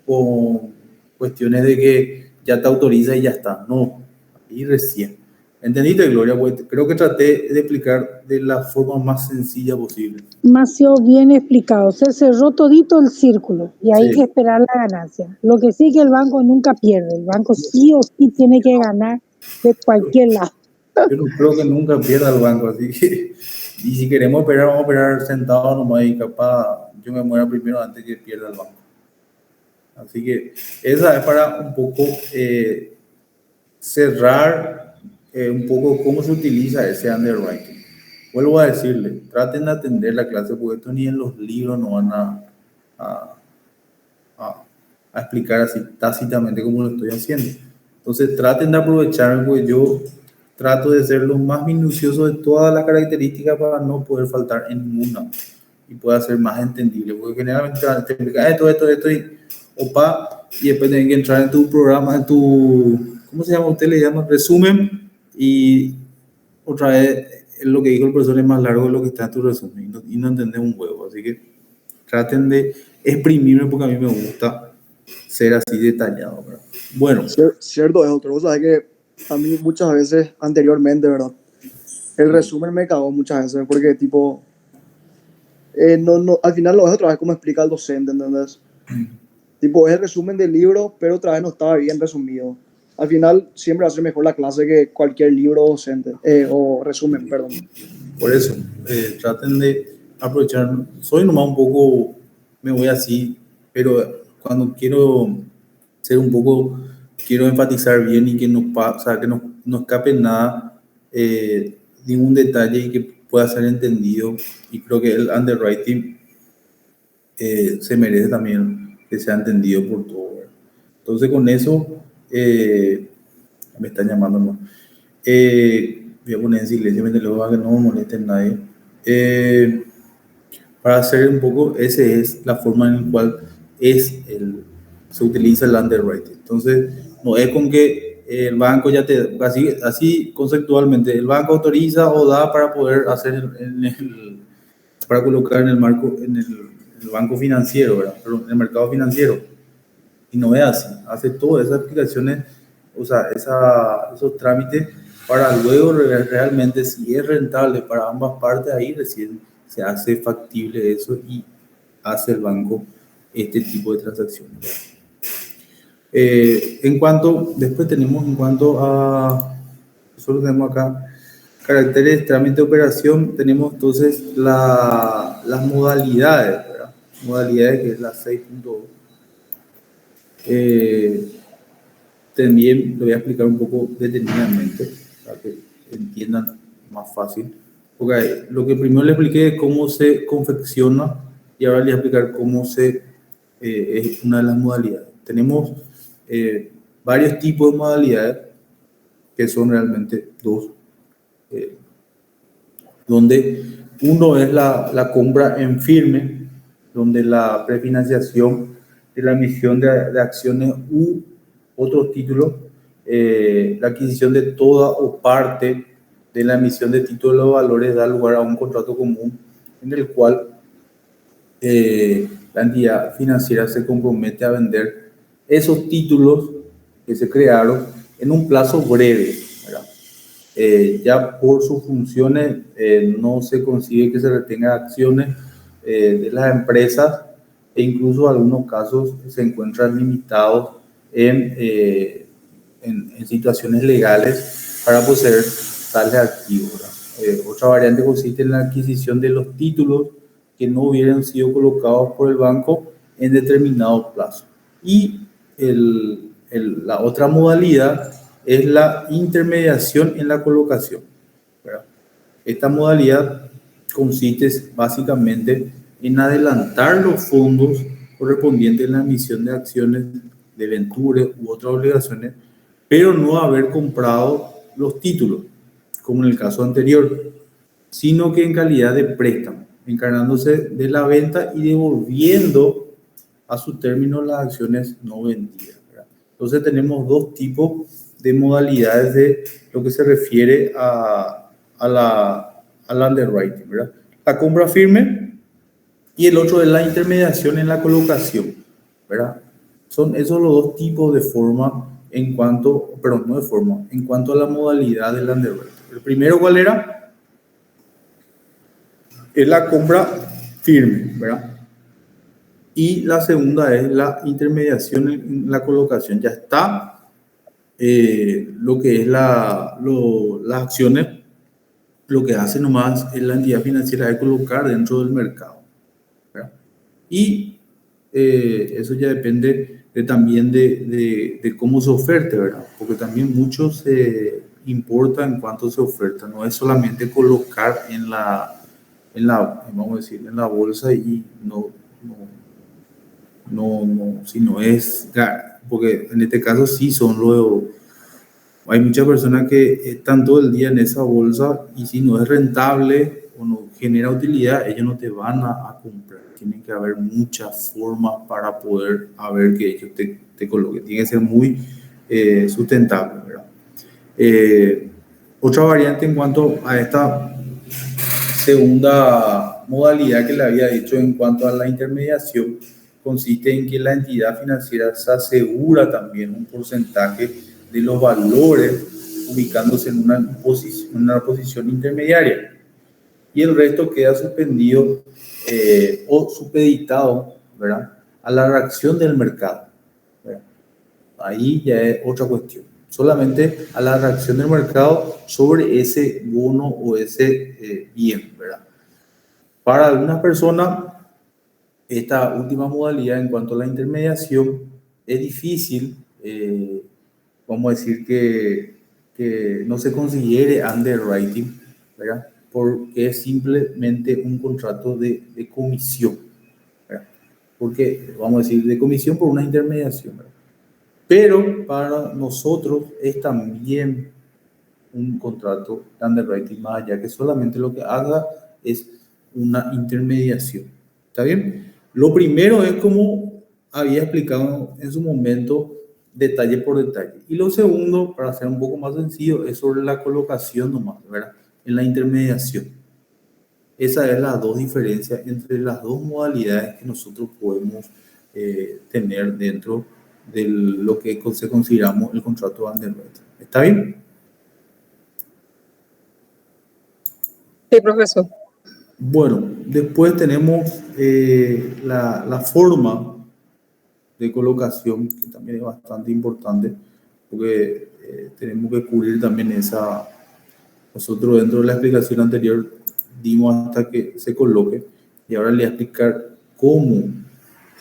con cuestiones de que ya te autoriza y ya está. No, ahí recién. ¿Entendiste, Gloria? Pues creo que traté de explicar de la forma más sencilla posible. Demasiado bien explicado. Se cerró todito el círculo y hay Sí. que esperar la ganancia. Lo que sí que el banco nunca pierde. El banco sí o sí tiene que ganar de cualquier lado. Yo no creo que nunca pierda el banco, así que, y si queremos operar, vamos a operar sentados nomás y capaz yo me muera primero antes que pierda el banco. Así que esa es para un poco cerrar un poco cómo se utiliza ese underwriting. Vuelvo a decirle, traten de atender la clase porque esto ni en los libros no van a, a explicar así tácitamente como lo estoy haciendo. Entonces traten de aprovecharme porque yo trato de ser lo más minucioso de todas las características para no poder faltar en ninguna y pueda ser más entendible, porque generalmente te explican esto y opa, y después tienen que entrar en tu programa, en tu, ¿cómo se llama? Usted le llama resumen, y otra vez lo que dijo el profesor es más largo de lo que está en tu resumen y no entendés un huevo, así que traten de exprimirme porque a mí me gusta ser así detallado, ¿verdad? Bueno. Cierto es, doctor. Vos sabés que a mí muchas veces anteriormente, ¿verdad? El resumen me cagó muchas veces porque tipo, al final lo ves otra vez como explica el docente, ¿entendés? Tipo, es el resumen del libro, pero otra vez no estaba bien resumido. Al final siempre va a ser mejor la clase que cualquier libro docente, o resumen, perdón. Por eso, traten de aprovechar. Soy nomás un poco, me voy así, pero cuando quiero ser un poco, quiero enfatizar bien y que no, o sea, que no escape nada, ningún detalle y que pueda ser entendido. Y creo que el underwriting se merece también que sea entendido por todos, ¿verdad? Entonces con eso, me están llamando, ¿no? Voy a poner en silencio mientras luego que no me moleste nadie. Para hacer un poco, esa es la forma en la cual se utiliza el underwriting. Entonces, no es con que el banco ya te, así conceptualmente, el banco autoriza o da para poder hacer para colocar en el marco, en el banco financiero, ¿verdad? Perdón, en el mercado financiero. Y no es así, hace todas esas aplicaciones, o sea, esos trámites para luego realmente si es rentable para ambas partes, ahí recién se hace factible eso y hace el banco este tipo de transacciones. Después tenemos en cuanto a, solo tenemos acá, caracteres, trámite de operación, tenemos entonces las modalidades, ¿verdad? Modalidades que es la 6.2. También lo voy a explicar un poco detenidamente para que entiendan más fácil. Porque lo que primero les expliqué es cómo se confecciona y ahora les voy a explicar cómo es una de las modalidades. Tenemos varios tipos de modalidades que son realmente dos, donde uno es la compra en firme, donde la prefinanciación de la emisión de acciones u otros títulos, la adquisición de toda o parte de la emisión de títulos de valores da lugar a un contrato común en el cual la entidad financiera se compromete a vender esos títulos que se crearon en un plazo breve, ¿verdad? Ya por sus funciones no se consigue que se retengan acciones de las empresas e incluso en algunos casos se encuentran limitados en situaciones legales para poseer tales activos, ¿verdad? Otra variante consiste en la adquisición de los títulos que no hubieran sido colocados por el banco en determinado plazo. Y la otra modalidad es la intermediación en la colocación, ¿verdad? Esta modalidad consiste básicamente en adelantar los fondos correspondientes a la emisión de acciones, de ventures u otras obligaciones, pero no haber comprado los títulos, como en el caso anterior. sino que en calidad de préstamo, encargándose de la venta y devolviendo a su término las acciones no vendidas, ¿verdad? Entonces tenemos dos tipos de modalidades de lo que se refiere al underwriting, ¿verdad? La compra firme y el otro es la intermediación en la colocación, ¿verdad? Son esos los dos tipos de forma en cuanto, perdón, no de forma, en cuanto a la modalidad del underwriting. El primero, ¿cuál era? Es la compra firme, ¿verdad? Y la segunda es la intermediación en la colocación. Ya está lo que es las acciones, lo que hace nomás es la entidad financiera de colocar dentro del mercado, ¿verdad? Y eso ya depende también de cómo se oferte, ¿verdad? Porque también mucho se importa en cuanto se oferta. No es solamente colocar vamos a decir, en la bolsa y sino es, porque en este caso sí hay muchas personas que están todo el día en esa bolsa y si no es rentable o no genera utilidad, ellos no te van a comprar. Tienen que haber muchas formas para poder haber que ellos te coloquen. Tiene que ser muy sustentable, ¿verdad? Otra variante en cuanto a esta segunda modalidad que le había dicho en cuanto a la intermediación consiste en que la entidad financiera se asegura también un porcentaje de los valores ubicándose en una posición intermediaria y el resto queda suspendido o supeditado, ¿verdad?, a la reacción del mercado, ¿verdad? Ahí ya es otra cuestión. Solamente a la reacción del mercado sobre ese bono o ese bien, ¿verdad? Para algunas personas, esta última modalidad en cuanto a la intermediación es difícil, vamos a decir que no se considere underwriting, ¿verdad? Porque es simplemente un contrato de comisión, ¿verdad? Porque, vamos a decir, de comisión por una intermediación, ¿verdad? Pero para nosotros es también un contrato de underwriting, más allá que solamente lo que haga es una intermediación. ¿Está bien? Lo primero es como había explicado en su momento, detalle por detalle. Y lo segundo, para hacer un poco más sencillo, es sobre la colocación nomás, ¿verdad? En la intermediación. Esa es la dos diferencias entre las dos modalidades que nosotros podemos tener dentro de lo que se consideramos el contrato de underwriting. ¿Está bien? Sí, profesor. Bueno, después tenemos la forma de colocación, que también es bastante importante, porque tenemos que cubrir también esa. Nosotros dentro de la explicación anterior dimos hasta que se coloque, y ahora le voy a explicar cómo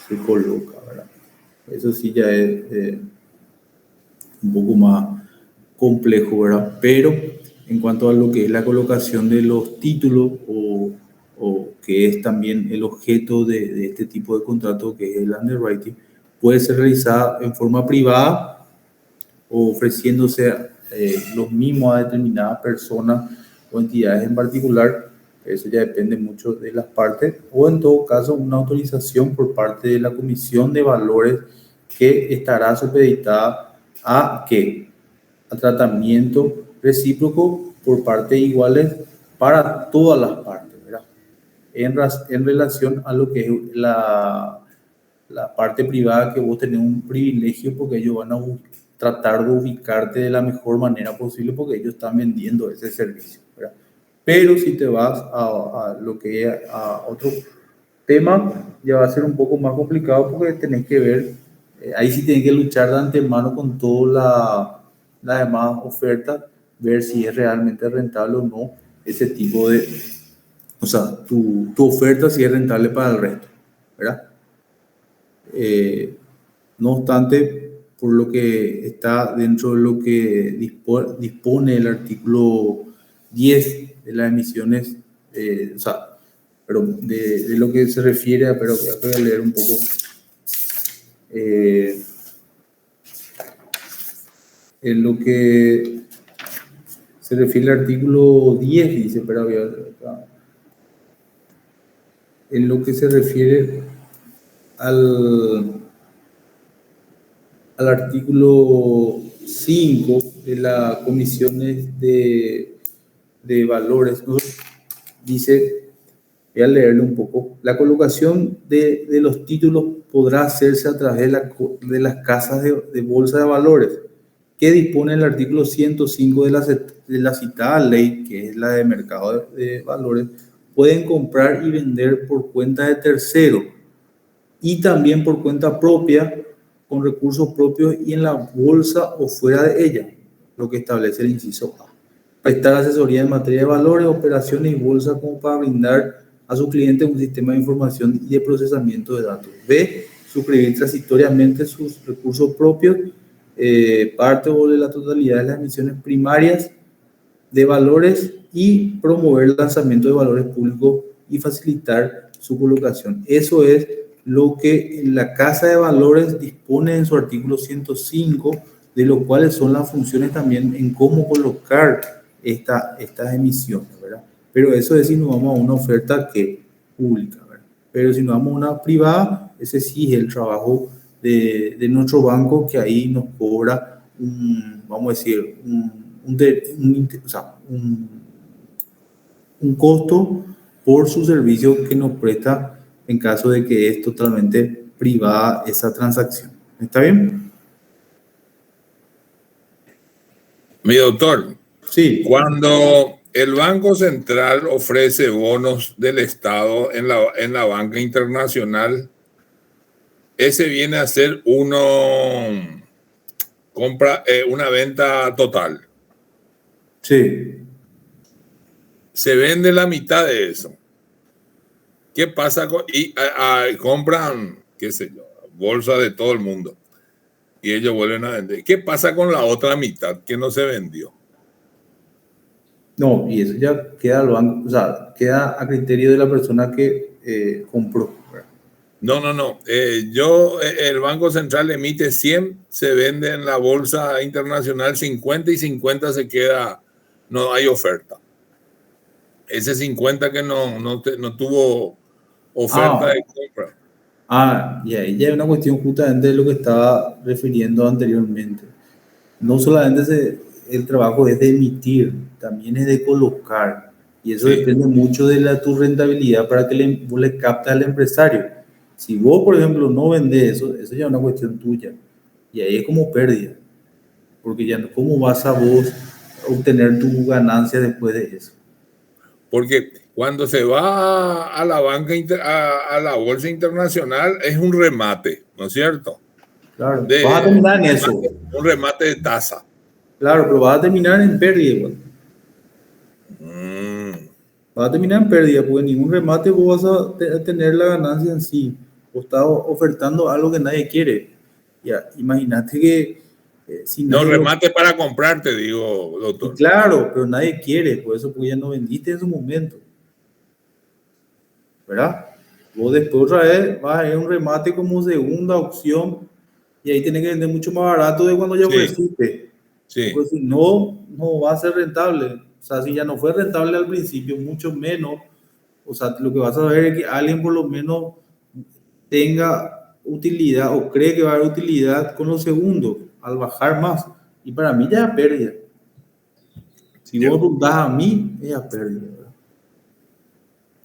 se coloca, ¿verdad? Eso sí ya es un poco más complejo, ¿verdad? Pero en cuanto a lo que es la colocación de los títulos o que es también el objeto de este tipo de contrato, que es el underwriting, puede ser realizada en forma privada o ofreciéndose los mismos a determinadas personas o entidades en particular. Eso ya depende mucho de las partes, o en todo caso una autorización por parte de la Comisión de Valores que estará supeditada a ¿qué? A tratamiento recíproco por partes iguales para todas las partes, ¿verdad? En relación a lo que es la parte privada, que vos tenés un privilegio porque ellos van a tratar de ubicarte de la mejor manera posible porque ellos están vendiendo ese servicio, ¿verdad? Pero si te vas a lo que es a otro tema, ya va a ser un poco más complicado porque tenés que ver, ahí sí tenés que luchar de antemano con toda la demás oferta, ver si es realmente rentable o no ese tipo de, o sea, tu oferta si es rentable para el resto, ¿verdad? No obstante, por lo que está dentro de lo que dispone el artículo 10 de las emisiones, o sea, pero de lo que se refiere a, pero voy a leer un poco. En lo que se Se refiere al artículo 10, dice, pero voy a ver acá. En lo que se refiere al artículo 5 de las comisiones de valores, ¿no? Dice, voy a leerlo un poco, la colocación de los títulos podrá hacerse a través de las casas de bolsa de valores, que dispone el artículo 105 de la citada ley, que es la de mercado de valores, pueden comprar y vender por cuenta de tercero y también por cuenta propia, con recursos propios y en la bolsa o fuera de ella, lo que establece el inciso A. Prestar asesoría en materia de valores, operaciones y bolsa como para brindar a sus clientes un sistema de información y de procesamiento de datos. B. Suscribir transitoriamente sus recursos propios, parte o de la totalidad de las emisiones primarias de valores y promover el lanzamiento de valores públicos y facilitar su colocación. Eso es lo que la Casa de Valores dispone en su artículo 105, de lo cuales son las funciones también en cómo colocar estas emisiones, ¿verdad? Pero eso es si nos vamos a una oferta que pública, ¿verdad? Pero si nos vamos a una privada, ese sí es el trabajo de nuestro banco, que ahí nos cobra vamos a decir, un costo por su servicio que nos presta en caso de que es totalmente privada esa transacción. ¿Está bien? Mi doctor, Sí. cuando el Banco Central ofrece bonos del Estado en la banca internacional, ese viene a ser una venta total. Sí. Se vende la mitad de eso. ¿Qué pasa compran, qué sé yo, bolsa de todo el mundo y ellos vuelven a vender? ¿Qué pasa con la otra mitad que no se vendió? No, y eso ya queda al banco, o sea, queda a criterio de la persona que compró. No. El Banco Central emite 100, se vende en la bolsa internacional 50 y 50 se queda, no hay oferta. Ese 50 que no tuvo oferta de compra. Y ahí ya hay una cuestión justamente de lo que estaba refiriendo anteriormente. No solamente el trabajo es de emitir, también es de colocar. Y eso Sí. depende mucho de tu rentabilidad para que vos le captes al empresario. Si vos, por ejemplo, no vendés eso ya es una cuestión tuya. Y ahí es como pérdida. Porque ya no, ¿cómo vas a vos obtener tu ganancia después de eso? Porque cuando se va a la banca, a la bolsa internacional, es un remate, ¿no es cierto? Claro, vas a terminar en eso. Un remate de tasa. Claro, pero vas a terminar en pérdida igual. Vas a terminar en pérdida, porque en ningún remate vos vas a tener la ganancia en sí. Vos estás ofertando algo que nadie quiere. Ya, imagínate que si No, nadie remate para comprarte, digo, doctor. Y claro, pero nadie quiere, por eso porque ya no vendiste en su momento. ¿Verdad? Vos después otra vez vas a ir a un remate como segunda opción y ahí tenés que vender mucho más barato de cuando ya ofreciste. Sí. Porque si no, no va a ser rentable. O sea, si ya no fue rentable al principio, mucho menos. O sea, lo que vas a ver es que alguien por lo menos tenga utilidad o cree que va a haber utilidad con los segundos al bajar más. Y para mí ya es pérdida. Si vos dudás a mí, es a pérdida. ¿Verdad?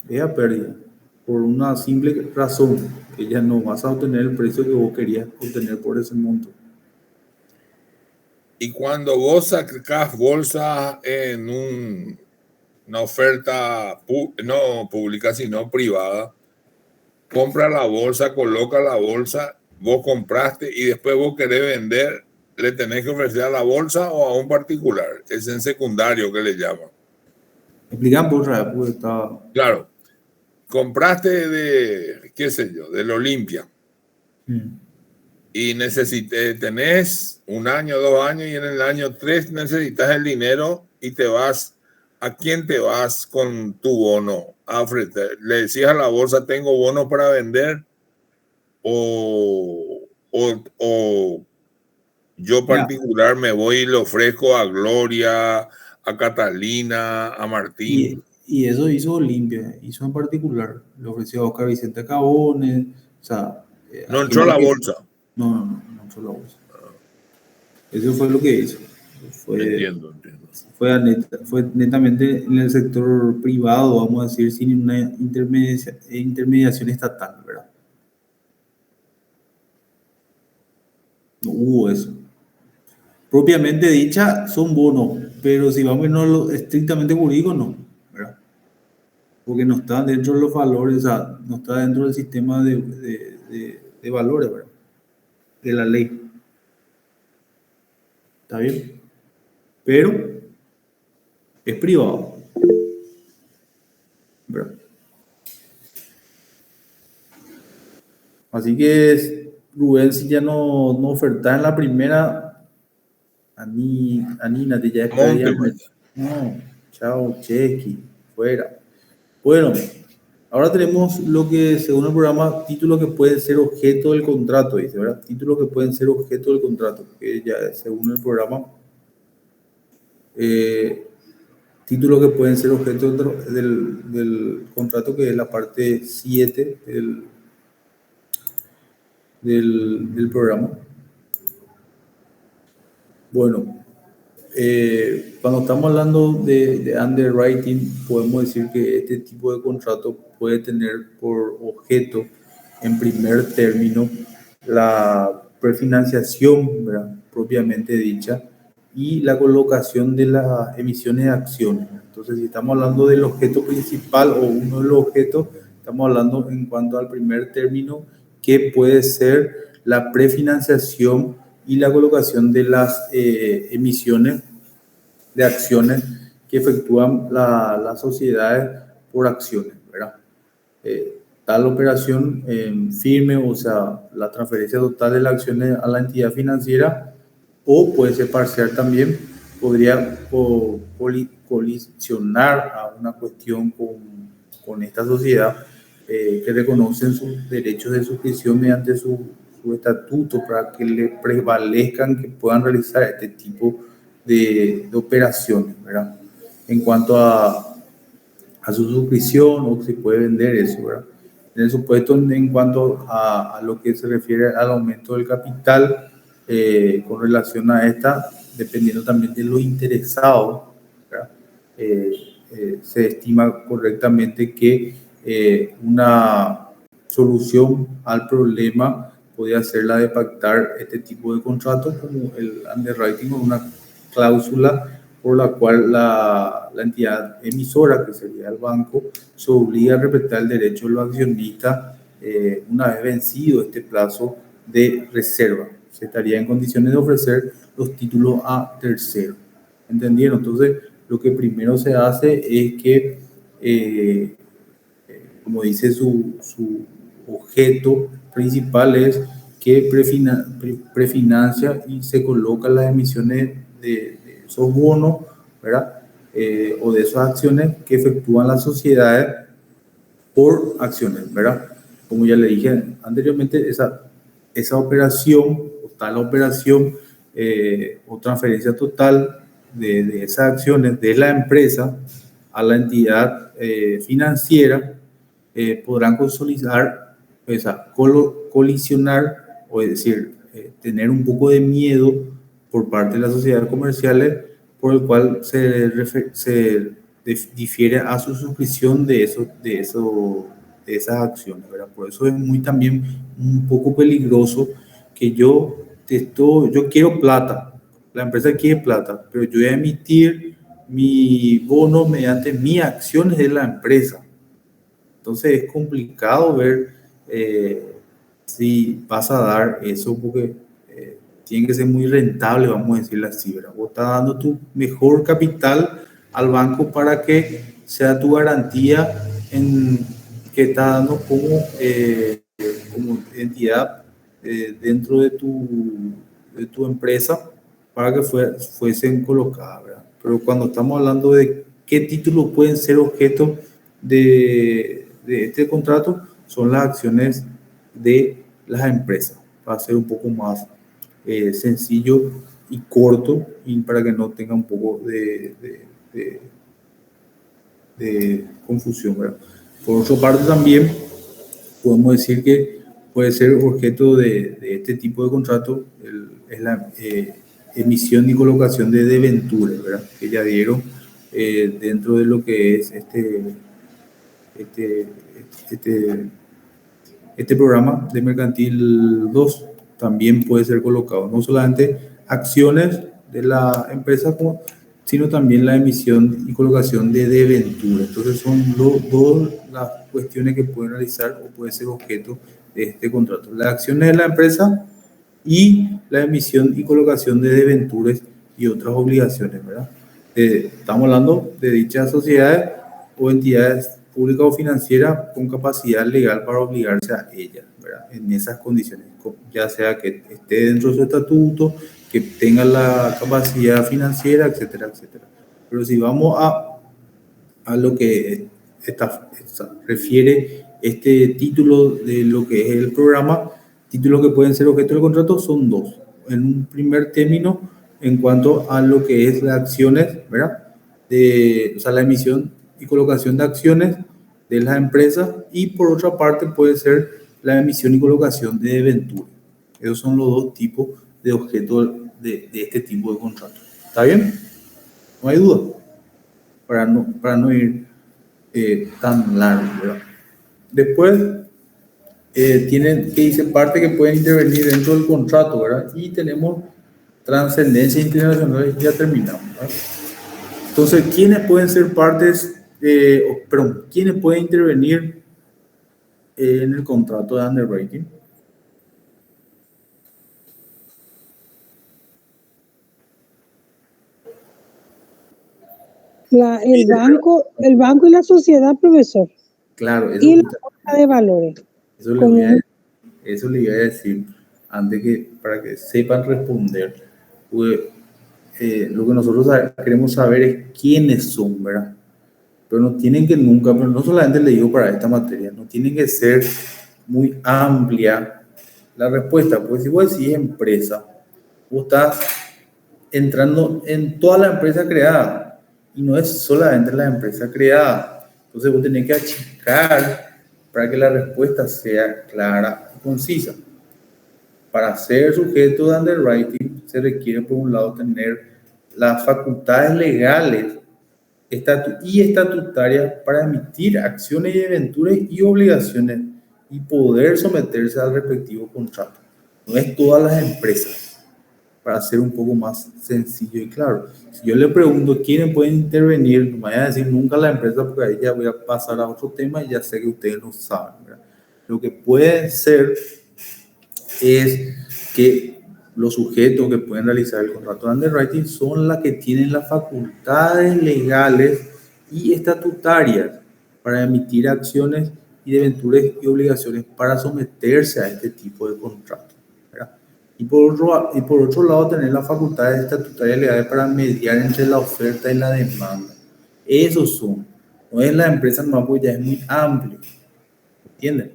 Es a pérdida. Por una simple razón, que ya no vas a obtener el precio que vos querías obtener por ese monto. Y cuando vos sacás bolsa en una oferta no pública, sino privada, compra la bolsa, coloca la bolsa, vos compraste y después vos querés vender, le tenés que ofrecer a la bolsa o a un particular. Es en secundario que le llaman. Explican por otra vez, porque estaba... Claro, compraste de, qué sé yo, del Olimpia. Y tenés un año, 2 años y en el año 3 necesitas el dinero y te vas. ¿A quién te vas con tu bono a ofrecer? ¿Le decías a la bolsa, tengo bono para vender? ¿O yo particular me voy y le ofrezco a Gloria, a Catalina, a Martín. Y eso hizo Olimpia, hizo en particular. Le ofreció a Oscar Vicente Cabones, o sea... No entró a la bolsa. No entró a la bolsa. Eso fue lo que hizo. Entiendo. Fue netamente en el sector privado, vamos a decir, sin una intermediación estatal, ¿verdad? No hubo eso. Propiamente dicha, son bonos, pero si vamos a lo estrictamente jurídico, no, ¿verdad? Porque no está dentro de los valores, o sea, no está dentro del sistema de valores, ¿verdad? De la ley. ¿Está bien? Pero es privado, ¿verdad? Así que Rubén, si ya no oferta en la primera, Anina, te ya está. No, chao, Chequi, fuera. Bueno, ahora tenemos lo que, según el programa, títulos que pueden ser objeto del contrato, dice, ¿verdad? Títulos que pueden ser objeto del contrato, que ya según el programa, títulos que pueden ser objeto del contrato, que es la parte 7 del programa. Bueno, cuando estamos hablando de underwriting, podemos decir que este tipo de contrato puede tener por objeto, en primer término, la prefinanciación, ¿verdad?, propiamente dicha, y la colocación de las emisiones de acciones. Entonces, si estamos hablando del objeto principal o uno de los objetos, estamos hablando en cuanto al primer término, que puede ser la prefinanciación y la colocación de las emisiones de acciones que efectúan las sociedades por acciones, ¿verdad? Tal operación firme, o sea, la transferencia total de las acciones a la entidad financiera, o puede ser parcial también, podría colisionar a una cuestión con esta sociedad que reconocen sus derechos de suscripción mediante su estatuto, para que le prevalezcan que puedan realizar este tipo de operaciones, ¿verdad? En cuanto a su suscripción, o si puede vender eso, ¿verdad? En el supuesto, en cuanto a lo que se refiere al aumento del capital, con relación a esta, dependiendo también de lo interesado, ¿verdad? Se estima correctamente que una solución al problema podría ser la de pactar este tipo de contratos, como el underwriting, o una cláusula por la cual la entidad emisora, que sería el banco, se obliga a respetar el derecho de los accionistas una vez vencido este plazo de reserva. Se estaría en condiciones de ofrecer los títulos a terceros. ¿Entendieron? Entonces, lo que primero se hace es que, como dice su objeto principal, es que prefinancia y se colocan las emisiones de esos bonos, ¿verdad? O de esas acciones que efectúan las sociedades por acciones, ¿verdad? Como ya le dije anteriormente, esa operación, o tal operación, o transferencia total de esas acciones de la empresa a la entidad financiera, podrán consolidar, o sea, colisionar, o es decir, tener un poco de miedo por parte de las sociedades comerciales, por el cual se difiere a su suscripción de esas acciones, ¿verdad? Por eso es también un poco peligroso que yo quiero plata, la empresa quiere plata, pero yo voy a emitir mi bono mediante mis acciones de la empresa. Entonces es complicado ver si vas a dar eso, porque tiene que ser muy rentable, vamos a decirlo así, ¿verdad? Vos estás dando tu mejor capital al banco para que sea tu garantía que está dando como entidad dentro de tu empresa, para que fuesen colocadas, ¿verdad? Pero cuando estamos hablando de qué títulos pueden ser objeto de este contrato, son las acciones de las empresas, para ser un poco más sencillo y corto, y para que no tenga un poco de, de confusión, ¿verdad? Por otra parte también podemos decir que puede ser objeto de este tipo de contrato es la emisión y colocación de debentures, ¿verdad? Que ya dieron dentro de lo que es este programa de Mercantil 2 también puede ser colocado, no solamente acciones de la empresa, sino también la emisión y colocación de debentures. Entonces son dos las cuestiones que pueden realizar o puede ser objeto de este contrato. Las acciones de la empresa y la emisión y colocación de debentures y otras obligaciones, ¿verdad? Estamos hablando de dichas sociedades o entidades públicas o financieras con capacidad legal para obligarse a ellas, ¿verdad? En esas condiciones, ya sea que esté dentro de su estatuto, que tenga la capacidad financiera, etcétera, etcétera. Pero si vamos a lo que refiere este título de lo que es el programa, títulos que pueden ser objeto del contrato son dos. En un primer término, en cuanto a lo que es las acciones, ¿verdad? O sea, la emisión y colocación de acciones de las empresas, y por otra parte puede ser la emisión y colocación de debentures. Esos son los dos tipos de objetos de este tipo de contrato. ¿Está bien? No hay duda. Para no ir tan largo, ¿verdad? Después tienen que dice parte que pueden intervenir dentro del contrato, ¿verdad? Y tenemos trascendencia internacional y ya terminamos, ¿verdad? Entonces, ¿quiénes pueden ser partes, quiénes pueden intervenir en el contrato de underwriting? El banco y la sociedad, profesor. Claro, y la bolsa de valores. Eso le iba a decir antes para que sepan responder. Pues, lo que nosotros queremos saber es quiénes son, ¿verdad? Pero no tienen que nunca, pero no solamente le digo para esta materia, no tienen que ser muy amplia la respuesta, porque si vos decís empresa, vos estás entrando en toda la empresa creada y no es solamente la empresa creada. Entonces vos tenés que achicar para que la respuesta sea clara y concisa. Para ser sujeto de underwriting se requiere, por un lado, tener las facultades legales y estatutarias para emitir acciones y debentures y obligaciones y poder someterse al respectivo contrato. No es todas las empresas, para ser un poco más sencillo y claro. Si yo le pregunto quiénes pueden intervenir, no me vayan a decir nunca la empresa, porque ahí ya voy a pasar a otro tema y ya sé que ustedes no saben, ¿verdad? Lo que puede ser es que los sujetos que pueden realizar el contrato de underwriting son las que tienen las facultades legales y estatutarias para emitir acciones y debentures y obligaciones para someterse a este tipo de contrato, ¿verdad? Y por otro lado, tener las facultades estatutarias legales para mediar entre la oferta y la demanda. Esos son. No es la empresa nomás, porque ya es muy amplio. ¿Entienden?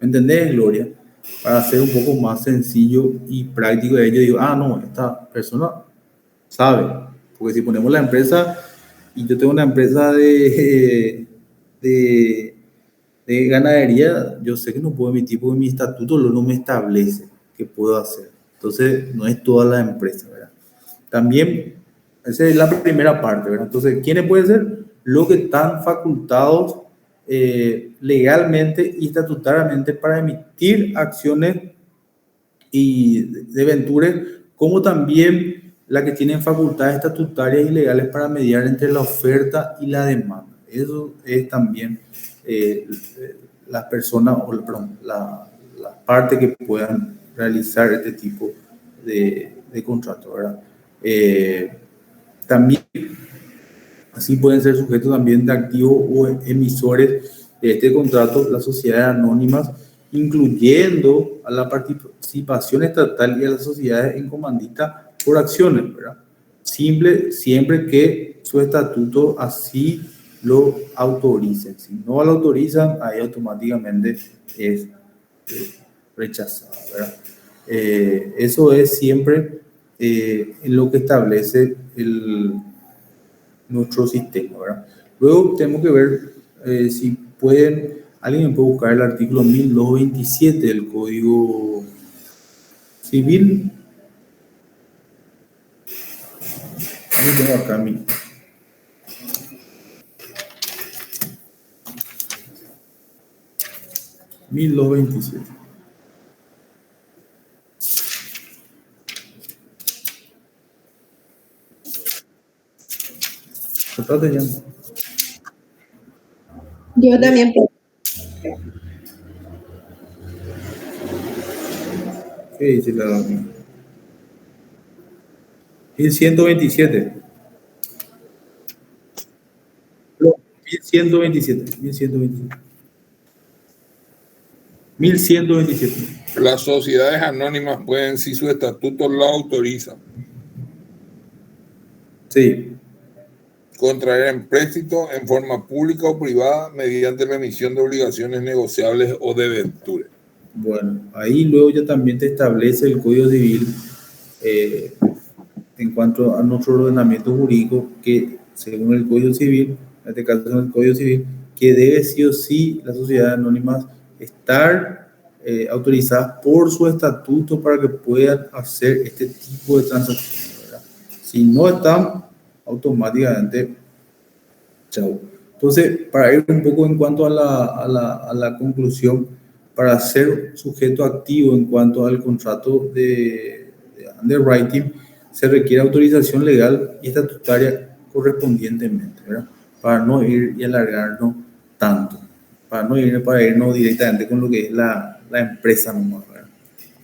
¿Me entendés, Gloria? Para hacer un poco más sencillo y práctico de ello, digo, no, esta persona sabe. Porque si ponemos la empresa, y yo tengo una empresa de ganadería, yo sé que no puedo emitir porque mi estatuto no me establece qué puedo hacer. Entonces, no es toda la empresa, ¿verdad? También, esa es la primera parte, ¿verdad? Entonces, ¿quiénes pueden ser? Los que están facultados legalmente y estatutariamente para emitir acciones y debentures, como también la que tienen facultades estatutarias y legales para mediar entre la oferta y la demanda. Eso es también las personas, la parte que puedan realizar este tipo de contrato, ¿verdad? También así pueden ser sujetos también de activos o emisores de este contrato las sociedades anónimas, incluyendo a la participación estatal y a las sociedades en comandita por acciones, ¿verdad? Siempre que su estatuto así lo autorice. Si no lo autorizan, ahí automáticamente es rechazado, ¿verdad? Eso es siempre en lo que establece nuestro sistema, ¿verdad? Luego tenemos que ver si pueden, alguien puede buscar el artículo 1227 del Código Civil. Yo tengo acá mi... (1227). ¿Se está teniendo? Yo también puedo. ¿Qué dice la 1127? No, 1127. 1127. Las sociedades anónimas pueden, si su estatuto lo autoriza, Sí. contraer empréstito en forma pública o privada mediante la emisión de obligaciones negociables o de debentures. Bueno, ahí luego ya también te establece el Código Civil en cuanto a nuestro ordenamiento jurídico, que según el Código Civil, en este caso es el Código Civil, que debe sí o sí las sociedades anónimas estar autorizadas por su estatuto para que puedan hacer este tipo de transacciones, ¿verdad? Si no están, automáticamente, chao. Entonces, para ir un poco en cuanto a la conclusión, para ser sujeto activo en cuanto al contrato de underwriting, se requiere autorización legal y estatutaria correspondientemente, ¿verdad? Para no ir y alargarnos tanto, para irnos directamente con lo que es la empresa nomás, ¿verdad?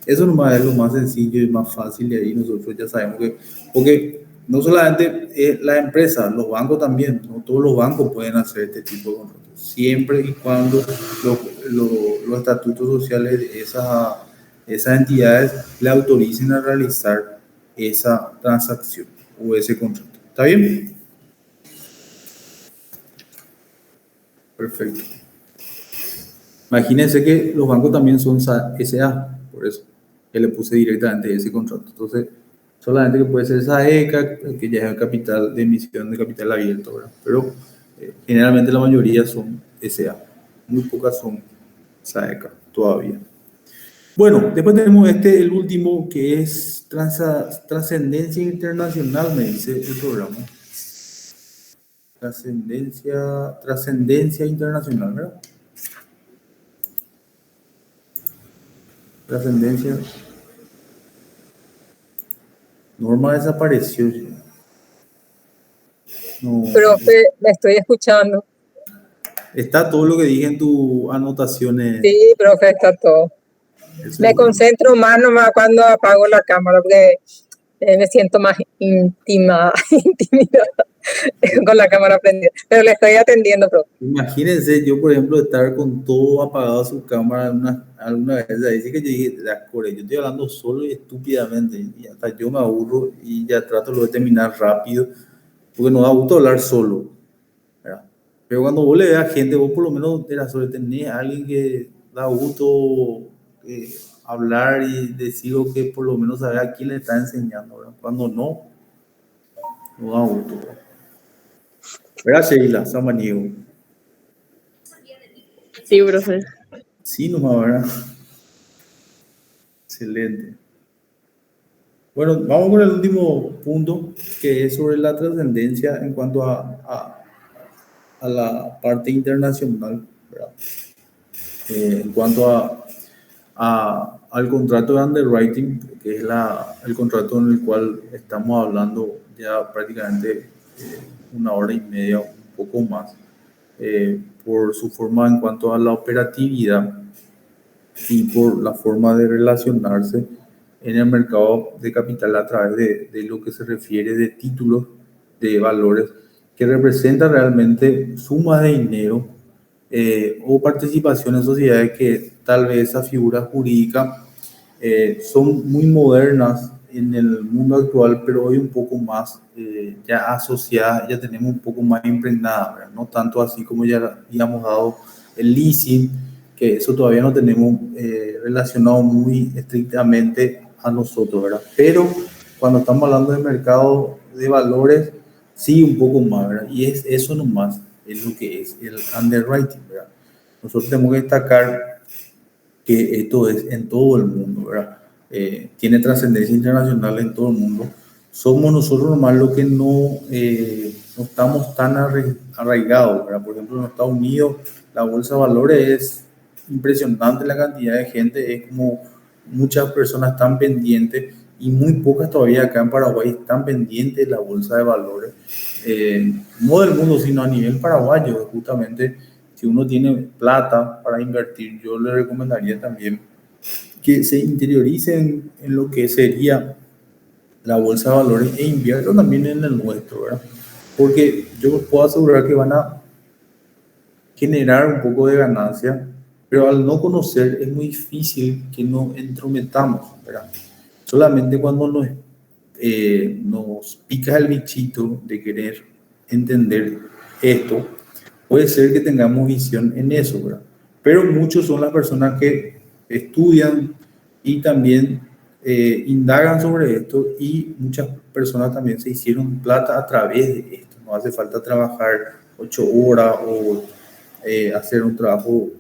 Eso nomás es lo más sencillo y más fácil, y ahí nosotros ya sabemos que, porque no solamente la empresa, los bancos también, no todos los bancos pueden hacer este tipo de contratos, siempre y cuando los estatutos sociales de esas entidades le autoricen a realizar esa transacción o ese contrato. ¿Está bien? Perfecto. Imagínense que los bancos también son SA, por eso que le puse directamente ese contrato. Entonces, solamente que puede ser SAECA, que ya es el capital de emisión de capital abierto, ¿verdad? Pero generalmente la mayoría son SA, muy pocas son SAECA todavía. Bueno, después tenemos el último, que es trascendencia internacional, me dice el programa. Trascendencia internacional, ¿verdad? Trascendencia. Norma desapareció. No. Profe, me estoy escuchando. Está todo lo que dije en tus anotaciones. Sí, profe, está todo. Me concentro más nomás cuando apago la cámara, porque me siento más intimidada con la cámara prendida. Pero le estoy atendiendo, profe. Imagínense, yo, por ejemplo, estar con todo apagado su cámara alguna vez. Ahí sí que yo dije, yo estoy hablando solo y estúpidamente, y hasta yo me aburro y ya trato de terminar rápido, porque no da gusto hablar solo, ¿verdad? Pero cuando vos le ves a gente, vos por lo menos tenés a alguien que da gusto hablar y decir lo que por lo menos sabe a quién le está enseñando, ¿verdad? Cuando no da gusto, ¿verdad? ¿Verdad, Sheila Samaniego? Sí, profe. Sí, nomás, ¿verdad? Excelente. Bueno, vamos con el último punto, que es sobre la trascendencia en cuanto a la parte internacional, ¿verdad? En cuanto al contrato de underwriting, que es el contrato en el cual estamos hablando ya prácticamente 1 hora y media, un poco más, por su forma en cuanto a la operatividad y por la forma de relacionarse en el mercado de capital a través de lo que se refiere de títulos de valores que representan realmente sumas de dinero o participación en sociedades que tal vez esa figura jurídica son muy modernas en el mundo actual, pero hoy un poco más ya asociadas, ya tenemos un poco más impregnadas, ¿verdad? No tanto así como ya habíamos dado el leasing, que eso todavía no tenemos relacionado muy estrictamente a nosotros, ¿verdad? Pero cuando estamos hablando de mercado de valores, Sí, un poco más, ¿verdad? Y es eso nomás, es lo que es el underwriting, ¿verdad? Nosotros tenemos que destacar que esto es en todo el mundo, ¿verdad? Tiene trascendencia internacional en todo el mundo. Somos nosotros nomás los que no estamos tan arraigados, ¿verdad? Por ejemplo, en los Estados Unidos la bolsa de valores es impresionante, la cantidad de gente, es como muchas personas están pendientes y muy pocas todavía acá en Paraguay están pendientes de la bolsa de valores, no del mundo, sino a nivel paraguayo. Justamente, si uno tiene plata para invertir, yo le recomendaría también que se interioricen en lo que sería la bolsa de valores e inviertan también en el nuestro, ¿verdad? Porque yo puedo asegurar que van a generar un poco de ganancia, pero al no conocer es muy difícil que nos entrometamos, ¿verdad? Solamente cuando nos pica el bichito de querer entender esto, puede ser que tengamos visión en eso, ¿verdad? Pero muchos son las personas que estudian y también indagan sobre esto, y muchas personas también se hicieron plata a través de esto. No hace falta trabajar 8 horas o hacer un trabajo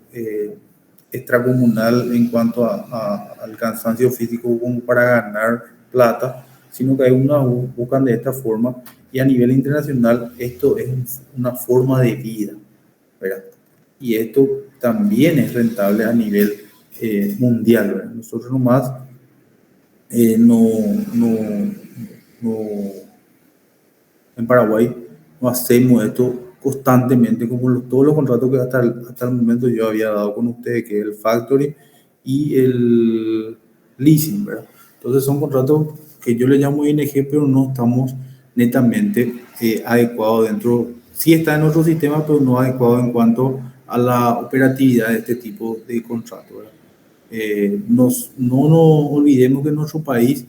extracomunal en cuanto al cansancio físico como para ganar plata, sino que hay buscan de esta forma, y a nivel internacional esto es una forma de vida, ¿verdad? Y esto también es rentable a nivel mundial, ¿verdad? Nosotros nomás no, en Paraguay no hacemos esto constantemente, como todos los contratos que hasta el momento yo había dado con ustedes, que es el factory y el leasing, ¿verdad? Entonces son contratos que yo le llamo ING, pero no estamos netamente adecuados dentro, sí está en nuestro sistema, pero no adecuado en cuanto a la operatividad de este tipo de contratos, ¿verdad? No nos olvidemos que nuestro país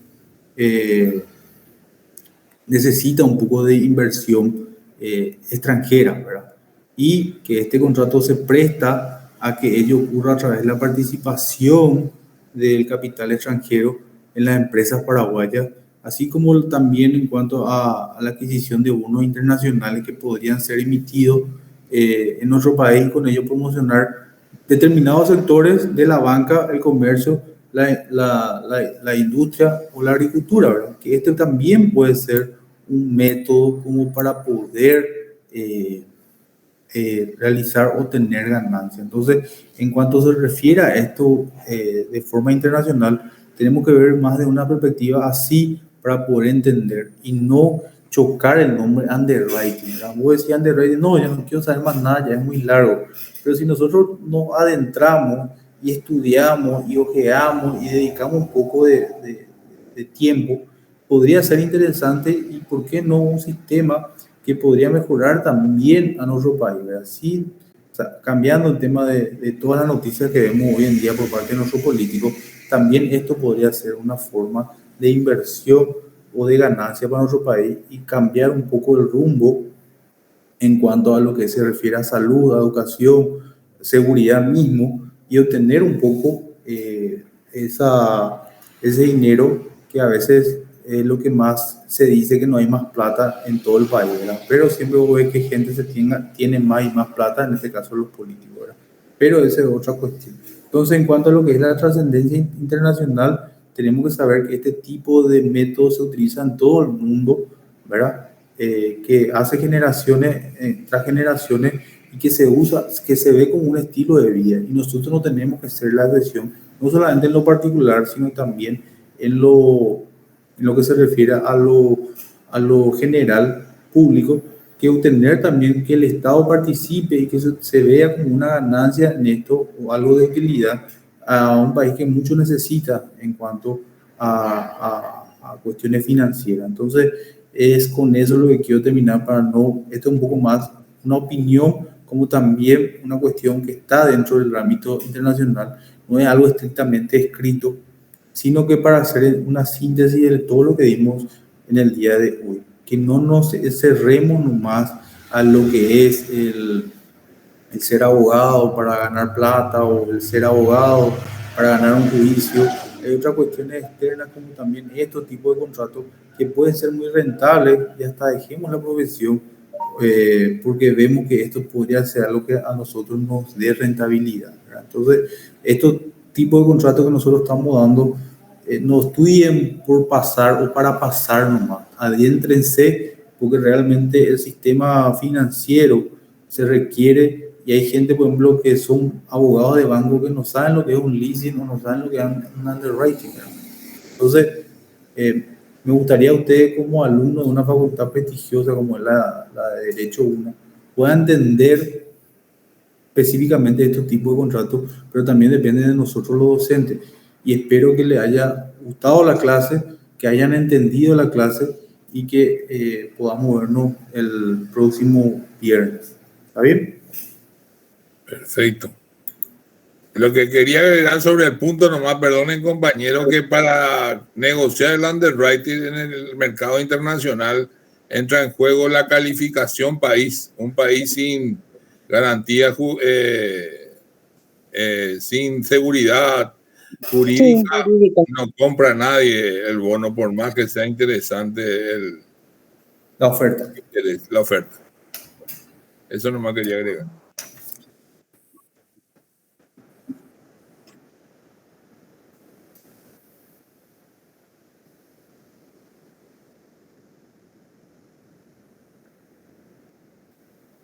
necesita un poco de inversión extranjera, ¿verdad? Y que este contrato se presta a que ello ocurra a través de la participación del capital extranjero en las empresas paraguayas, así como también en cuanto a la adquisición de bonos internacionales que podrían ser emitidos en nuestro país, y con ello promocionar determinados sectores de la banca, el comercio, la industria o la agricultura, ¿verdad? Que este también puede ser un método como para poder realizar o tener ganancia. Entonces, en cuanto se refiere a esto de forma internacional, tenemos que ver más de una perspectiva así para poder entender y no chocar el nombre underwriting, ¿verdad? Vos decís underwriting, no, yo no quiero saber más nada, ya es muy largo. Pero si nosotros nos adentramos y estudiamos y ojeamos y dedicamos un poco de tiempo, podría ser interesante, y por qué no un sistema que podría mejorar también a nuestro país, ¿verdad? Sí, o sea, cambiando el tema de todas las noticias que vemos hoy en día por parte de nuestros políticos, también esto podría ser una forma de inversión o de ganancia para nuestro país, y cambiar un poco el rumbo en cuanto a lo que se refiere a salud, a educación, seguridad mismo, y obtener un poco ese dinero que a veces es lo que más se dice, que no hay más plata en todo el país, ¿verdad? Pero siempre ves que gente tiene más y más plata, en este caso los políticos, ¿verdad? Pero esa es otra cuestión. Entonces, en cuanto a lo que es la trascendencia internacional, tenemos que saber que este tipo de métodos se utiliza en todo el mundo, ¿verdad? Que hace generaciones tras generaciones, y que se usa, que se ve como un estilo de vida, y nosotros no tenemos que ser la excepción, no solamente en lo particular, sino también en lo que se refiere a lo general público, que obtener también que el Estado participe y que se vea como una ganancia en esto, o algo de utilidad a un país que mucho necesita en cuanto a cuestiones financieras. Entonces, es con eso lo que quiero terminar, para no, esto es un poco más una opinión, como también una cuestión que está dentro del ámbito internacional, no es algo estrictamente escrito, sino que para hacer una síntesis de todo lo que dimos en el día de hoy, que no nos cerremos nomás a lo que es el ser abogado para ganar plata, o el ser abogado para ganar un juicio. Hay otras cuestiones externas, como también estos tipos de contratos que pueden ser muy rentables y hasta dejemos la profesión porque vemos que esto podría ser algo que a nosotros nos dé rentabilidad, ¿verdad? Entonces, estos tipos de contratos que nosotros estamos dando, no estudien por pasar o para pasar nomás, adéntrense porque realmente el sistema financiero se requiere y hay gente, por ejemplo, que son abogados de banco que no saben lo que es un leasing o no saben lo que es un underwriting, ¿verdad? Entonces, me gustaría a ustedes como alumnos de una facultad prestigiosa como es la de Derecho 1 puedan entender específicamente estos tipos de contratos, pero también depende de nosotros los docentes. Y espero que les haya gustado la clase, que hayan entendido la clase y que podamos vernos el próximo viernes. ¿Está bien? Perfecto. Lo que quería agregar sobre el punto, nomás, perdonen compañeros, que para negociar el underwriting en el mercado internacional entra en juego la calificación país. Un país sin garantía, sin seguridad jurídica, Sí, no compra nadie el bono, por más que sea interesante La oferta. la oferta. Eso nomás quería agregar.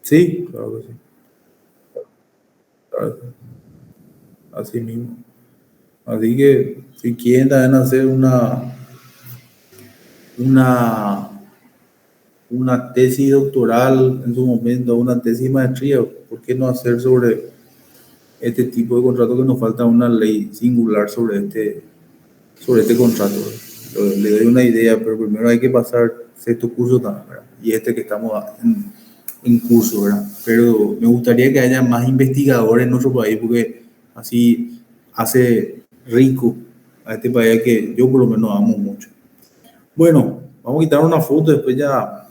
Sí, claro que sí. Claro que sí. Así mismo. Así que si quieren también hacer una tesis doctoral en su momento, una tesis de maestría, ¿por qué no hacer sobre este tipo de contrato que nos falta una ley singular sobre este contrato? Le doy una idea, pero primero hay que pasar sexto curso también, ¿verdad? Y este que estamos en curso, ¿verdad? Pero me gustaría que haya más investigadores en nuestro país porque así hace rico a este país que yo por lo menos amo mucho. Bueno, vamos a quitar una foto, después ya,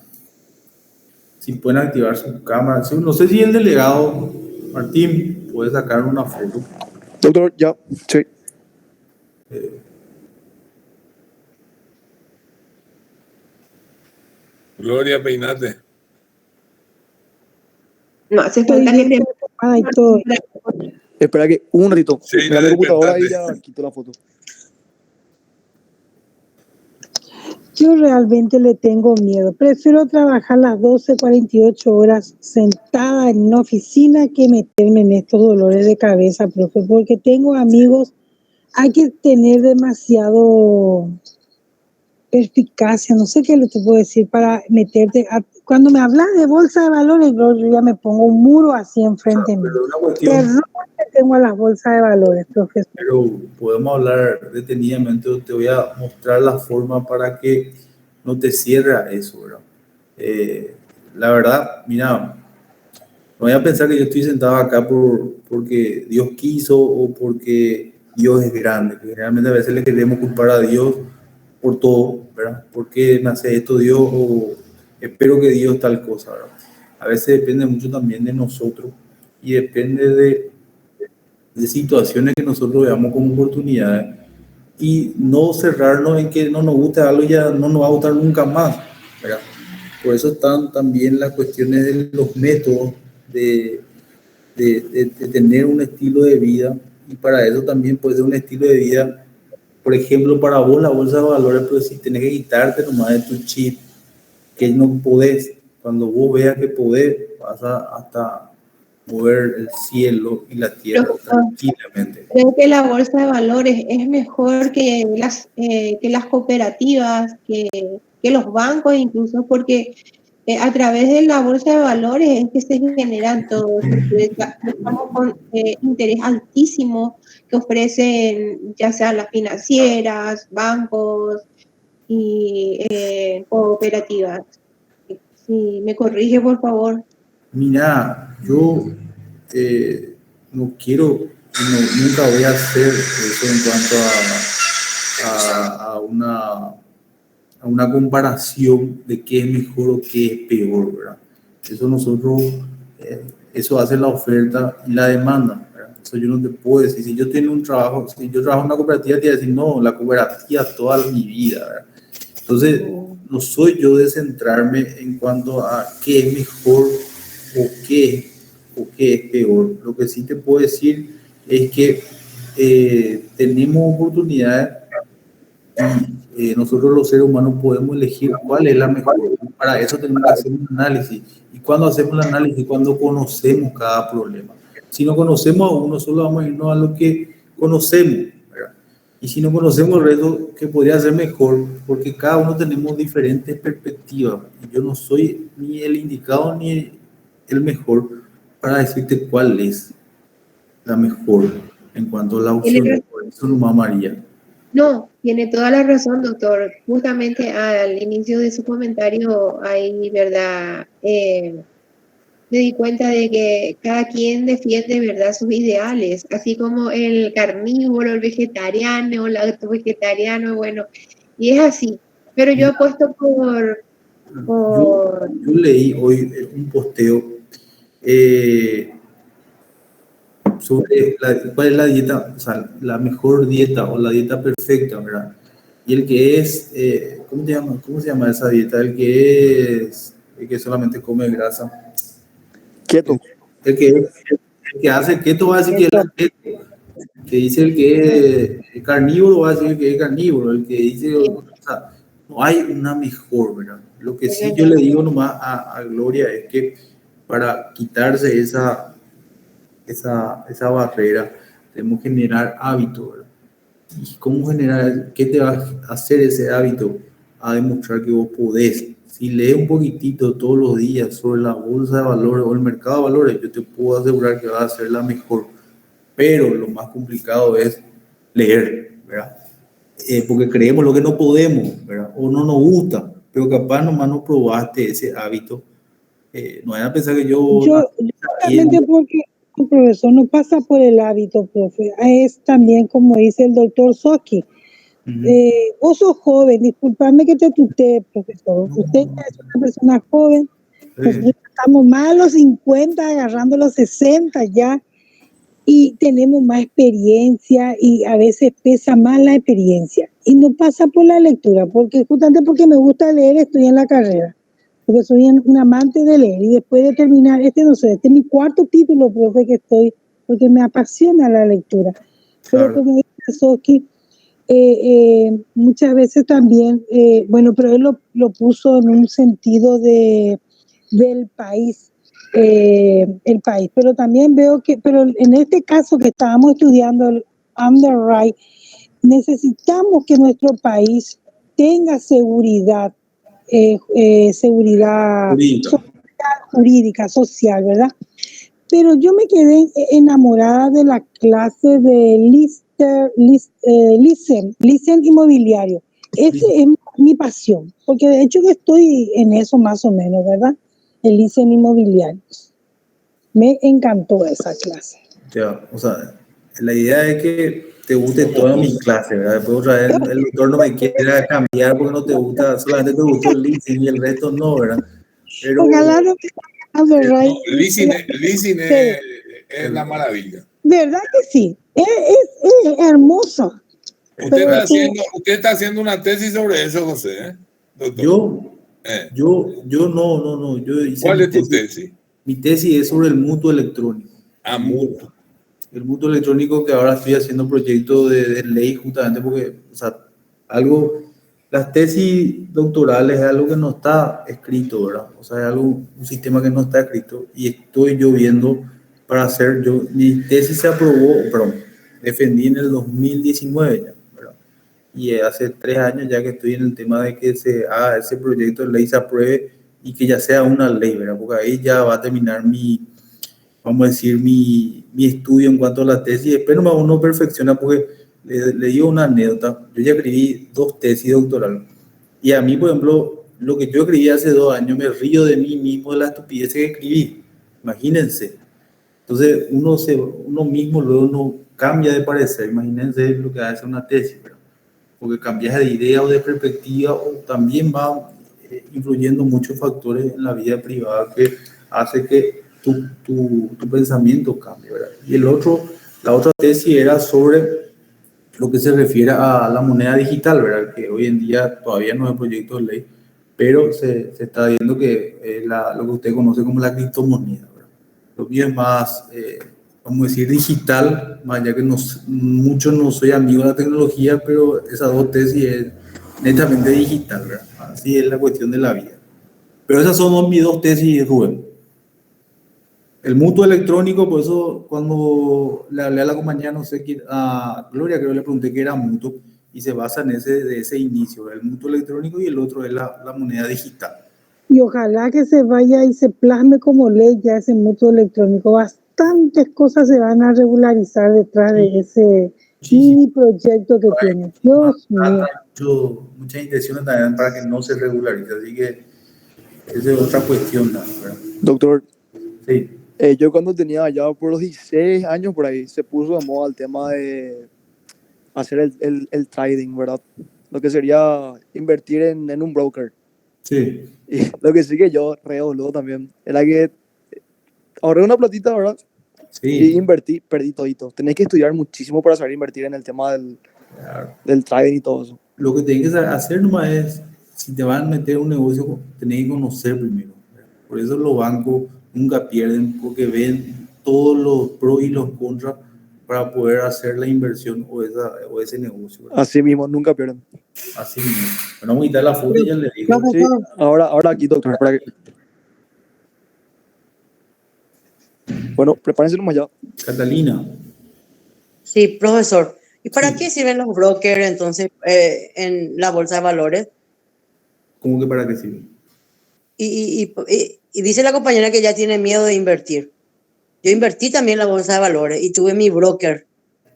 si pueden activar su cámara. No sé si el delegado, Martín, puede sacar una foto. Doctor, ya, sí. Gloria, peinate. No hace falta que te... Ay, todo. Espera que un ratito. Sí, Mira mi computadora y despertate. ya quito la foto. Yo realmente le tengo miedo. Prefiero trabajar las 12, 48 horas sentada en una oficina que meterme en estos dolores de cabeza, profe, porque tengo amigos, hay que tener demasiado perspicacia, no sé qué le te puedo decir, para meterte. Cuando me hablas de bolsa de valores, yo ya me pongo un muro así enfrente mío. Pero una cuestión, Terror que tengo a las bolsas de valores, profesor. pero podemos hablar detenidamente. Te voy a mostrar la forma para que no te cierre eso, ¿verdad? La verdad, mira, no voy a pensar que yo estoy sentado acá porque Dios quiso o porque Dios es grande. Que generalmente a veces le queremos culpar a Dios por todo, ¿verdad? ¿Por qué me hace esto Dios? O espero que Dios tal cosa, ¿verdad? A veces depende mucho también de nosotros y depende de situaciones que nosotros veamos como oportunidades y no cerrarnos en que no nos gusta algo y ya no nos va a gustar nunca más, ¿verdad? Por eso están también las cuestiones de los métodos de tener un estilo de vida y para eso también puede ser un estilo de vida. Por ejemplo, para vos la bolsa de valores, pero si tenés que quitarte nomás de tu chip, que no podés, cuando vos veas que podés, vas a hasta mover el cielo y la tierra tranquilamente. Creo que la bolsa de valores es mejor que las cooperativas, que los bancos incluso, porque a través de la bolsa de valores es que se generan todos, porque estamos con interés altísimo que ofrecen ya sean las financieras, bancos y cooperativas. Si me corrige, por favor. Mira, yo no quiero, nunca voy a hacer eso en cuanto a una comparación de qué es mejor o qué es peor, ¿verdad? Eso nosotros, eso hace la oferta y la demanda, ¿verdad? Eso yo no te puedo decir. Si yo tengo un trabajo, si yo trabajo en una cooperativa, te voy a decir, no, la cooperativa toda mi vida, ¿verdad? Entonces, no soy yo de centrarme en cuanto a qué es mejor o qué es peor. Lo que sí te puedo decir es que tenemos oportunidades y nosotros los seres humanos podemos elegir cuál es la mejor. Para eso tenemos que hacer un análisis. ¿Y cuando hacemos el análisis? Cuando conocemos cada problema. Si no conocemos a uno, solo vamos a irnos a lo que conocemos, ¿verdad? Y si no conocemos el resto, que podría ser mejor, porque cada uno tenemos diferentes perspectivas. Y yo no soy ni el indicado ni el mejor para decirte cuál es la mejor en cuanto a la opción. Por eso no María. No, tiene toda la razón, doctor. Justamente al inicio de su comentario, ahí, ¿verdad? Me di cuenta de que cada quien defiende, ¿verdad?, sus ideales, así como el carnívoro, el vegetariano, el vegetariano, bueno, y es así. Pero yo apuesto por... Yo leí hoy un posteo sobre cuál es la dieta, o sea, la mejor dieta o la dieta perfecta, ¿verdad? Y el que es, ¿cómo se llama esa dieta? El que solamente come grasa. Keto. El que hace keto va a decir que es la keto. Que dice el que es carnívoro va a decir que es carnívoro. El que dice, o sea, no hay una mejor, ¿verdad? Lo que sí yo le digo nomás a Gloria es que para quitarse esa barrera, tenemos que generar hábito, ¿verdad? ¿Y cómo generar? ¿Qué te va a hacer ese hábito? A demostrar que vos podés. Si lees un poquitito todos los días sobre la bolsa de valores o el mercado de valores, yo te puedo asegurar que vas a ser la mejor. Pero lo más complicado es leer, ¿verdad? Porque creemos lo que no podemos, ¿verdad? O no nos gusta, pero capaz nomás no probaste ese hábito. No vayan a pensar que yo justamente porque el profesor no pasa por el hábito, profe. Es también como dice el doctor Soski. Vos sos joven, disculpadme que te tutee, profesor. Usted ya es una persona joven. Nosotros estamos más a los 50, agarrando los 60 ya. Y tenemos más experiencia y a veces pesa más la experiencia. Y no pasa por la lectura, porque justamente porque me gusta leer estoy en la carrera. Porque soy un amante de leer y después de terminar, este es mi cuarto título, profe, que estoy, porque me apasiona la lectura. Pero como dice Soski, muchas veces también, bueno, pero él lo puso en un sentido del país, el país, pero también veo que, pero en este caso que estábamos estudiando el underwrite, necesitamos que nuestro país tenga seguridad, seguridad jurídica, social, ¿verdad? Pero yo me quedé enamorada de la clase de Listen inmobiliario. Ese es mi pasión, porque de hecho que estoy en eso más o menos, ¿verdad? El Listen inmobiliario. Me encantó esa clase. Ya, o sea, la idea es que te guste todas mis clases, ¿verdad? Después otra vez el doctor no me quiera cambiar porque no te gusta, solamente te gustó el leasing y el resto no, ¿verdad? Pero ojalá no leasing es la maravilla. ¿Verdad que sí? Es hermoso. Usted está haciendo una tesis sobre eso, José, doctor. Yo no. ¿Cuál es tu tesis? Mi tesis es sobre el mutuo electrónico. Mutuo. El mutuo electrónico, que ahora estoy haciendo proyecto de ley justamente porque, o sea, las tesis doctorales es algo que no está escrito, ¿verdad? O sea, es un sistema que no está escrito y estoy yo viendo para hacer, mi tesis se aprobó, defendí en el 2019 ya, ¿verdad? Y hace 3 años ya que estoy en el tema de que se haga ese proyecto de ley, se apruebe y que ya sea una ley, ¿verdad? Porque ahí ya va a terminar mi estudio en cuanto a la tesis. Espero que uno perfecciona, porque le digo una anécdota. Yo ya escribí 2 tesis doctorales y a mí, por ejemplo, lo que yo escribí hace 2 años, me río de mí mismo de la estupidez que escribí. Imagínense. Entonces uno mismo luego no cambia de parecer. Imagínense lo que hace una tesis, ¿verdad? Porque cambias de idea o de perspectiva, o también va influyendo muchos factores en la vida privada que hace que tu pensamiento cambie, ¿verdad? Y la otra tesis era sobre lo que se refiere a la moneda digital, ¿verdad? Que hoy en día todavía no es proyecto de ley, pero se está viendo que lo que usted conoce como la criptomoneda, ¿verdad? Lo mío es más, vamos a decir, digital, más ya que mucho no soy amigo de la tecnología, pero esas dos tesis es netamente digital, ¿verdad? Así es la cuestión de la vida. Pero esas son mis dos tesis, Rubén. El mutuo electrónico, por eso cuando le hablé a la compañía, no sé, a Gloria, creo que le pregunté qué era mutuo, y se basa en ese inicio, el mutuo electrónico, y el otro es la moneda digital. Y ojalá que se vaya y se plasme como ley ya ese mutuo electrónico. Bastantes cosas se van a regularizar detrás de ese mini proyecto que tiene. Dios mío. Muchas intenciones también para que no se regularice, así que esa es otra cuestión, ¿verdad? Doctor, Sí. yo cuando tenía ya por los 16 años por ahí, se puso de moda el tema de hacer el trading, ¿verdad? Lo que sería invertir en un broker. Sí. Y lo que sí que yo re boludo también era que ahorré una platita, ¿verdad? Sí. Y invertí, perdí todito. Tenés que estudiar muchísimo para saber invertir en el tema Claro. del trading y todo eso. Lo que tienes que hacer nomás es, si te van a meter en un negocio, tenés que conocer primero, ¿verdad? Por eso los bancos nunca pierden, porque ven todos los pros y los contras para poder hacer la inversión o ese negocio, ¿verdad? Así mismo, nunca pierden. Así mismo. Bueno, vamos a quitar la foto y ya le digo. Sí, ahora aquí, doctor. Bueno, prepárense nomás ya. Catalina. Sí, profesor. ¿Y para Sí. qué sirven los brokers entonces en la bolsa de valores? ¿Cómo que para qué sirve? Y dice la compañera que ya tiene miedo de invertir. Yo invertí también en la bolsa de valores y tuve mi broker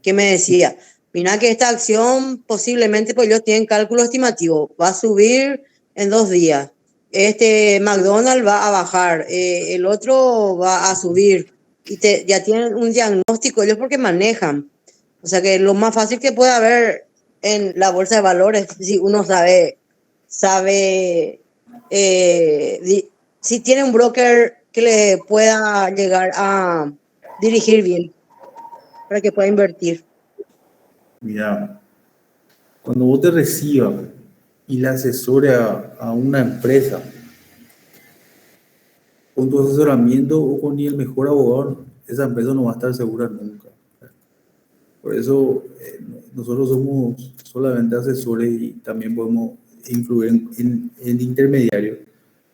que me decía, mira que esta acción posiblemente, pues ellos tienen cálculo estimativo, va a subir en 2 días. Este McDonald's va a bajar, el otro va a subir. Y ya tienen un diagnóstico ellos porque manejan. O sea que lo más fácil que puede haber en la bolsa de valores, si uno sabe si tiene un broker que le pueda llegar a dirigir bien para que pueda invertir. Mira, cuando vos te recibas y le asesores a una empresa, con tu asesoramiento o con ni el mejor abogado, esa empresa no va a estar segura nunca. Por eso nosotros somos solamente asesores y también podemos influir en intermediarios.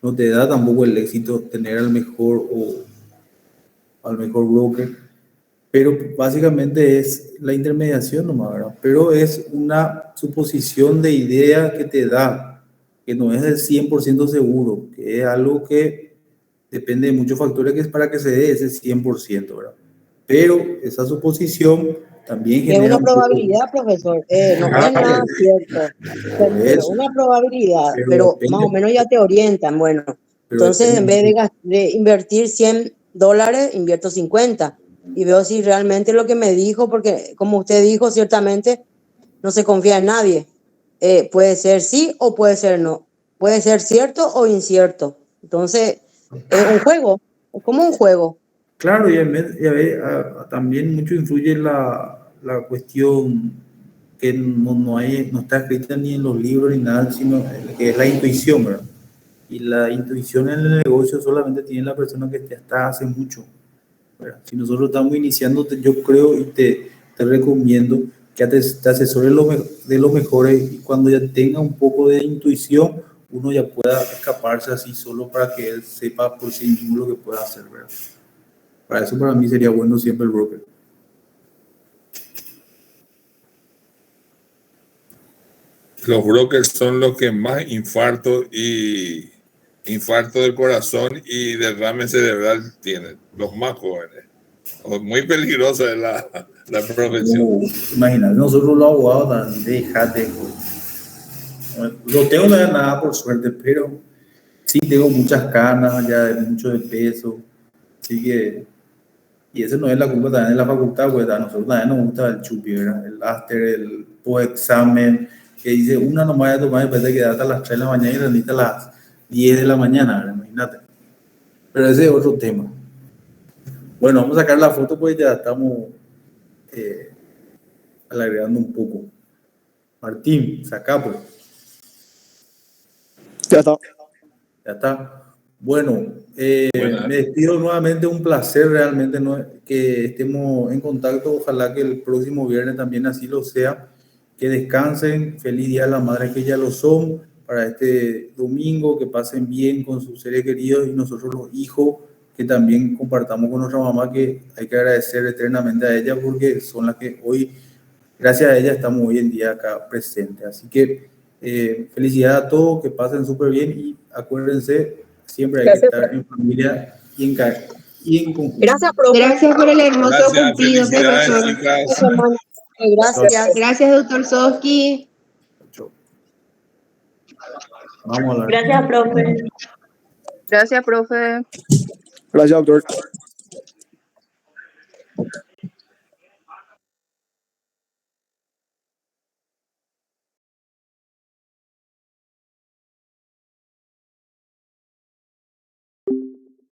No te da tampoco el éxito tener al mejor broker, pero básicamente es la intermediación nomás, ¿verdad? Pero es una suposición de idea que te da, que no es el 100% seguro, que es algo que depende de muchos factores que es para que se dé ese 100%, ¿verdad? Pero esa suposición también Es genera una un poco... probabilidad, profesor. No es Claro, nada cierto. por eso, Una probabilidad, pero pero más o depende, menos ya te orientan. Bueno, pero entonces depende en vez mucho. de invertir $100, invierto 50 y veo si realmente lo que me dijo, porque como usted dijo, ciertamente no se confía en nadie. Puede ser sí o puede ser no. Puede ser cierto o incierto. Entonces, es un juego, es como un juego. Claro, y a ver, también mucho influye la cuestión que no está escrita ni en los libros ni nada, sino que es la intuición, ¿verdad? Y la intuición en el negocio solamente tiene la persona que ya está hace mucho, ¿verdad? Si nosotros estamos iniciando, yo creo y te recomiendo que te asesores de los mejores y cuando ya tenga un poco de intuición, uno ya pueda escaparse así solo para que él sepa por sí mismo lo que puede hacer, ¿verdad? Para eso para mí sería bueno siempre el broker. Los brokers son los que más infarto del corazón y derrame cerebral tienen, los más jóvenes. Muy peligrosa es la profesión. Imagínate, nosotros los abogados, déjate. No tengo nada por suerte, pero sí tengo muchas canas, ya mucho de peso. Así que, y eso no es la culpa también de la facultad, pues a nosotros también nos gusta el chupi, ¿verdad? El after, el post-examen, que dice una nomás de tomar después de quedarte a las 3 de la mañana y rendiste a las 10 de la mañana, ¿verdad? Imagínate. Pero ese es otro tema. Bueno, vamos a sacar la foto, pues ya estamos alargando un poco. Martín, saca pues. Ya está. Ya está. Bueno, me despido nuevamente, un placer realmente que estemos en contacto. Ojalá que el próximo viernes también así lo sea. Que descansen, feliz Día de la Madre que ya lo son, para este domingo, que pasen bien con sus seres queridos y nosotros los hijos, que también compartamos con nuestra mamá, que hay que agradecer eternamente a ella porque son las que hoy, gracias a ella, estamos hoy en día acá presentes. Así que felicidades a todos, que pasen súper bien y acuérdense, siempre hay que estar en familia y en conjunto. Gracias, profe. Gracias por el hermoso Gracias, cumplido, felicidades, profesor. chicas. Gracias. Gracias, doctor Soski. Vamos a hablar. Gracias, profe. Gracias, profe. Gracias, doctor.